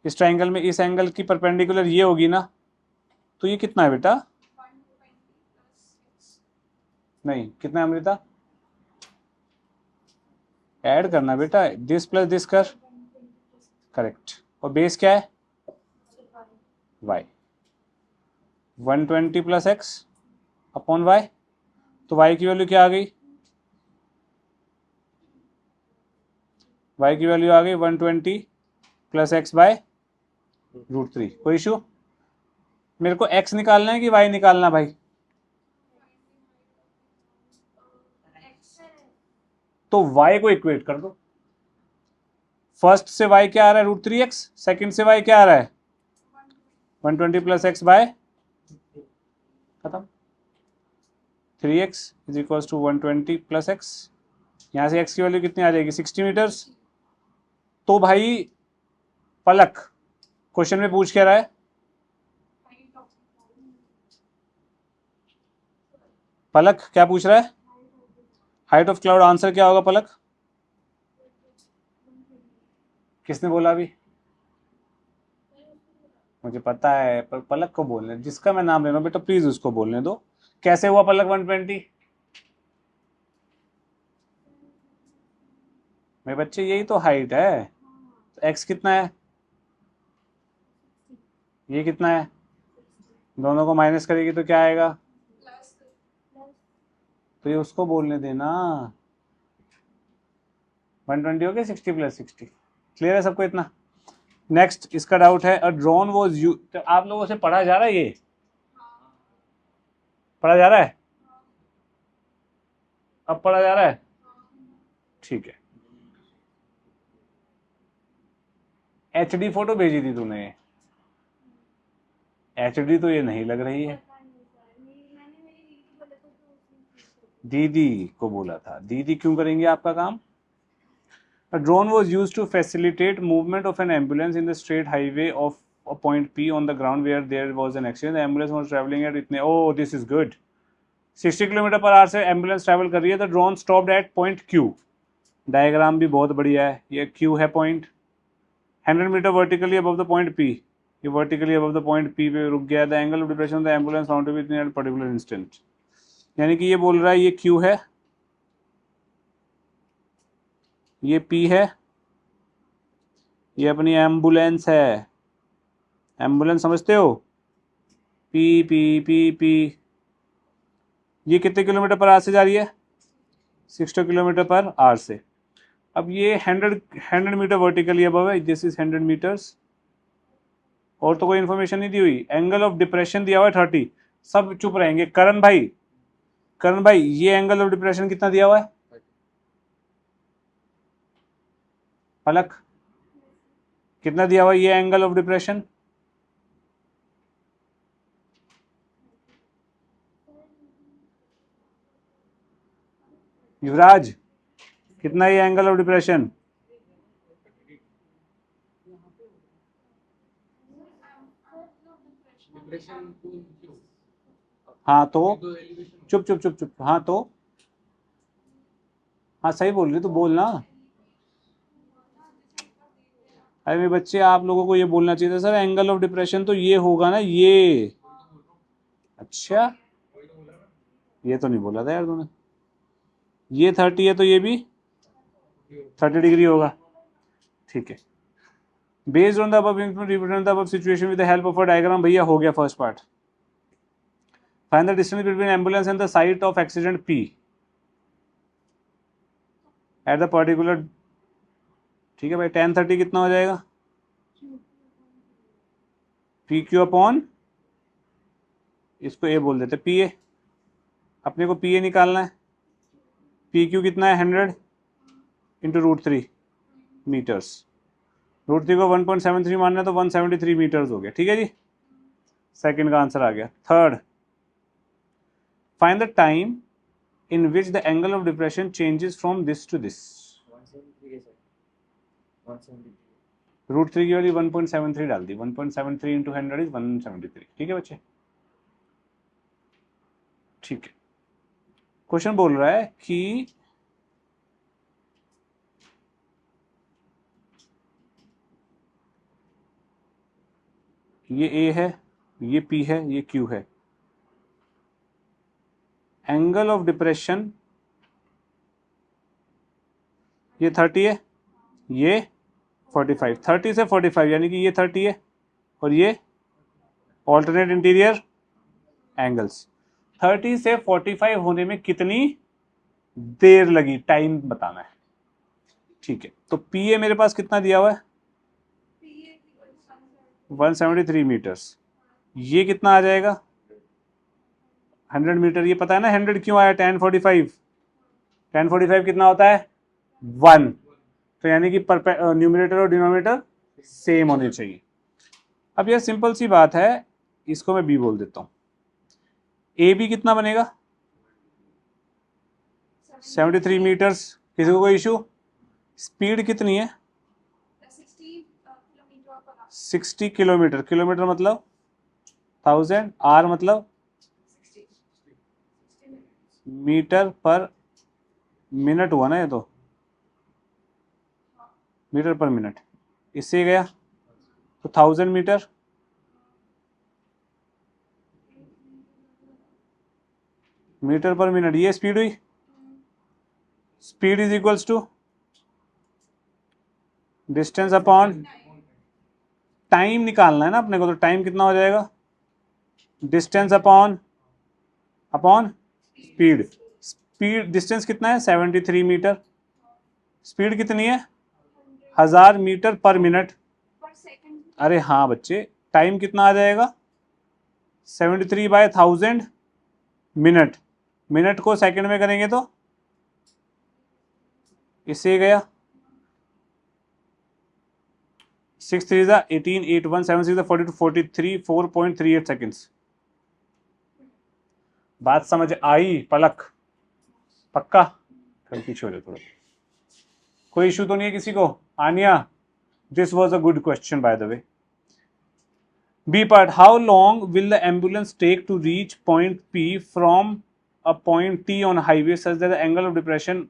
इस ट्राइंगल में इस एंगल की परपेंडिकुलर ये होगी ना, तो ये कितना है बेटा? नहीं, कितना है अमृता? ऐड करना बेटा, दिस प्लस दिस कर, करेक्ट। और बेस क्या है y, 120 plus x upon y, तो y की वैल्यू क्या आ गई, y की वैल्यू आ गई 120 प्लस एक्स बाय √3। कोई इशू? मेरे को x निकालना है कि y निकालना भाई? तो y को इक्वेट कर दो। फर्स्ट से y क्या आ रहा है √3x, सेकंड से y क्या आ रहा है 120 प्लस एक्स बाय, खत्म। 3x is equal to 120 plus x, यहाँ से x की वैल्यू कितनी आ जाएगी 60 मीटर्स। तो भाई पलक क्वेश्चन में पूछ क्या रहा है, पलक क्या पूछ रहा है, हाइट ऑफ क्लाउड। आंसर क्या होगा पलक? किसने बोला अभी? मुझे पता है, पर पलक को बोलने, जिसका मैं नाम ले रहा हूँ बेटा प्लीज उसको बोलने दो। कैसे हुआ पलक 120? मेरे बच्चे यही तो हाइट है। तो एक्स कितना है, ये कितना है, दोनों को माइनस करेगी तो क्या आएगा, तो ये उसको बोलने देना। 120 हो गया 60 प्लस 60। क्लियर है सबको इतना? नेक्स्ट इसका डाउट है, अ ड्रोन वॉज यू, तो आप लोगों से पढ़ा जा रहा है, ये पढ़ा जा रहा है, अब पढ़ा जा रहा है, ठीक है। HD फोटो भेजी थी तूने, HD तो ये नहीं लग रही है। दीदी को बोला था, दीदी क्यों करेंगे आपका काम? A drone was used to facilitate movement of an ambulance in the straight highway of a point P on the ground where there was an accident. The ambulance was traveling at इतने, oh this is good, 60 kilometre per hour से एम्बुलेंस ट्रैवल कर रही है। The drone stopped at point Q। Diagram भी बहुत बढ़िया है, ये Q है point, 100 metre vertically above the point P, ये vertically above the point P पे रुक गया। The angle of depression of the ambulance found to be इतने एट पर्टिकुलर इंस्टेंट, यानी कि ये बोल रहा है ये Q है, ये P है, ये अपनी एम्बुलेंस है। एम्बुलेंस समझते हो, पी पी पी पी, ये कितने किलोमीटर पर आवर से जा रही है 60 किलोमीटर पर आवर से। अब ये 100 मीटर वर्टिकली अबव है, दिस इज 100 मीटर्स, और तो कोई इन्फॉर्मेशन नहीं दी हुई। एंगल ऑफ डिप्रेशन दिया हुआ है 30, सब चुप रहेंगे। करण भाई, करण भाई ये एंगल ऑफ डिप्रेशन कितना दिया हुआ है? पलक कितना दिया हुआ है ये एंगल ऑफ डिप्रेशन? युवराज कितना ये एंगल ऑफ डिप्रेशन? हाँ तो चुप चुप चुप चुप, हाँ तो हाँ सही बोल रही, तो बोलना। अरे मेरे बच्चे आप लोगों को ये बोलना चाहिए था सर, एंगल ऑफ डिप्रेशन तो ये होगा ना, ये। अच्छा ये तो नहीं बोला था यार तूने, ये 30 है तो ये भी 30 डिग्री होगा, ठीक है। Based on the above represent the above situation with the help of a diagram. भैया हो गया first part. Find the distance between ambulance and the site of accident P at the particular, ठीक है भाई। 1030 कितना हो जाएगा, PQ अपॉन, इसको A बोल देते PA, अपने को PA निकालना है। PQ कितना है 100 इंटू √3 मीटर्स, √3 को 1.73 मानना है तो 173 मीटर्स हो गया, ठीक है जी। सेकंड का आंसर आ गया। Third, find the time in which the angle of depression changes from this to this. √3 की वैल्यू 1.73 डाल दी, 1.73 इंटू 100 इज 173, ठीक है बच्चे, ठीक है। क्वेश्चन बोल रहा है कि ये A है, ये P है, ये Q है। एंगल ऑफ डिप्रेशन ये 30 है, ये 45, 30 से 45 यानी कि ये 30 है और ये ऑल्टरनेट इंटीरियर एंगल्स। 30 से 45 होने में कितनी देर लगी, टाइम बताना है। ठीक है, तो पी ए मेरे पास कितना दिया हुआ है 173 मीटर्स। ये कितना आ जाएगा 100 मीटर। ये पता है ना 100 क्यों आया, 1045, 1045 कितना होता है 1, तो यानी कि न्यूमरेटर और डिनोमिनेटर सेम होने चाहिए। अब यह सिंपल सी बात है, इसको मैं बी बोल देता हूँ। ए बी कितना बनेगा 73 मीटर्स। किसी को कोई इशू? स्पीड कितनी है 60 किलोमीटर, किलोमीटर मतलब 1000, आर मतलब मीटर पर मिनट हुआ ना, ये तो मीटर पर मिनट, इससे गया तो 1000 मीटर मीटर पर मिनट, ये स्पीड हुई। Speed is equals to distance upon time निकालना है ना अपने को, तो टाइम कितना हो जाएगा distance upon speed. Speed distance कितना है 73 मीटर, स्पीड कितनी है 1000 मीटर पर मिनट। अरे हाँ बच्चे, टाइम कितना आ जाएगा 73/1000 मिनट। मिनट को सेकंड में करेंगे तो इससे गया 6 3 18 8 1 7 6 42 43 4.38 सेकेंड्स। बात समझ आई पलक? पक्का? कल पीछे हो जाए थोड़ा। कोई इशू तो नहीं है किसी को? Aniya, this was a good question by the way. B part, how long will the ambulance take to reach point P from a point T on highway such that the angle of depression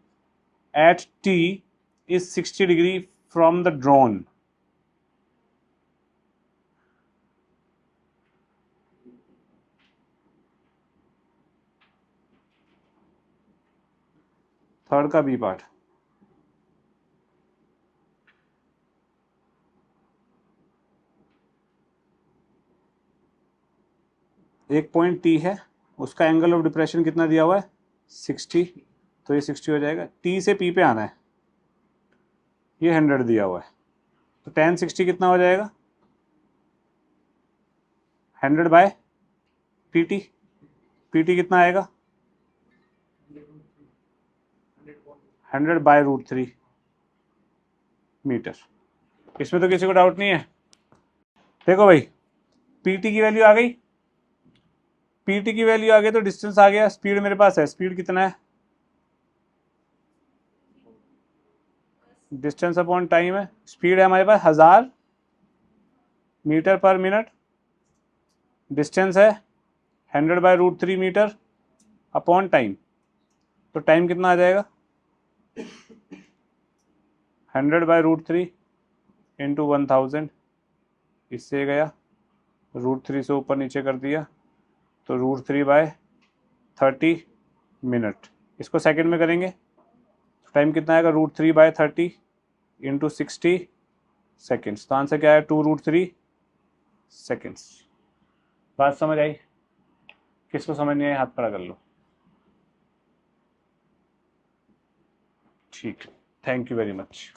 at T is 60 degree from the drone. Third का बी पार्ट। एक पॉइंट टी है, उसका एंगल ऑफ डिप्रेशन कितना दिया हुआ है 60, तो ये 60 हो जाएगा। टी से पी पे आना है, ये 100 दिया हुआ है, तो 1060 कितना हो जाएगा 100 पी टी। पी टी कितना आएगा 100/√3 मीटर। इसमें तो किसी को डाउट नहीं है? देखो भाई, पीटी की वैल्यू आ गई, पीटी की वैल्यू आ गई तो डिस्टेंस आ गया, स्पीड मेरे पास है, स्पीड कितना है डिस्टेंस अपॉन टाइम है। स्पीड है हमारे पास 1000 मीटर पर मिनट, डिस्टेंस है 100/√3 मीटर अपॉन टाइम, तो टाइम कितना आ जाएगा 100/√3 इंटू 1000, इससे गया √3 से ऊपर नीचे कर दिया तो √3/30 मिनट। इसको सेकंड में करेंगे तो टाइम कितना आएगा √3/30 इंटू 60 सेकेंड्स, तो आंसर क्या है 2√3 सेकेंड्स। बात समझ आई? किसको समझ नहीं आई हाथ खड़ा कर लो। ठीक, थैंक यू वेरी मच।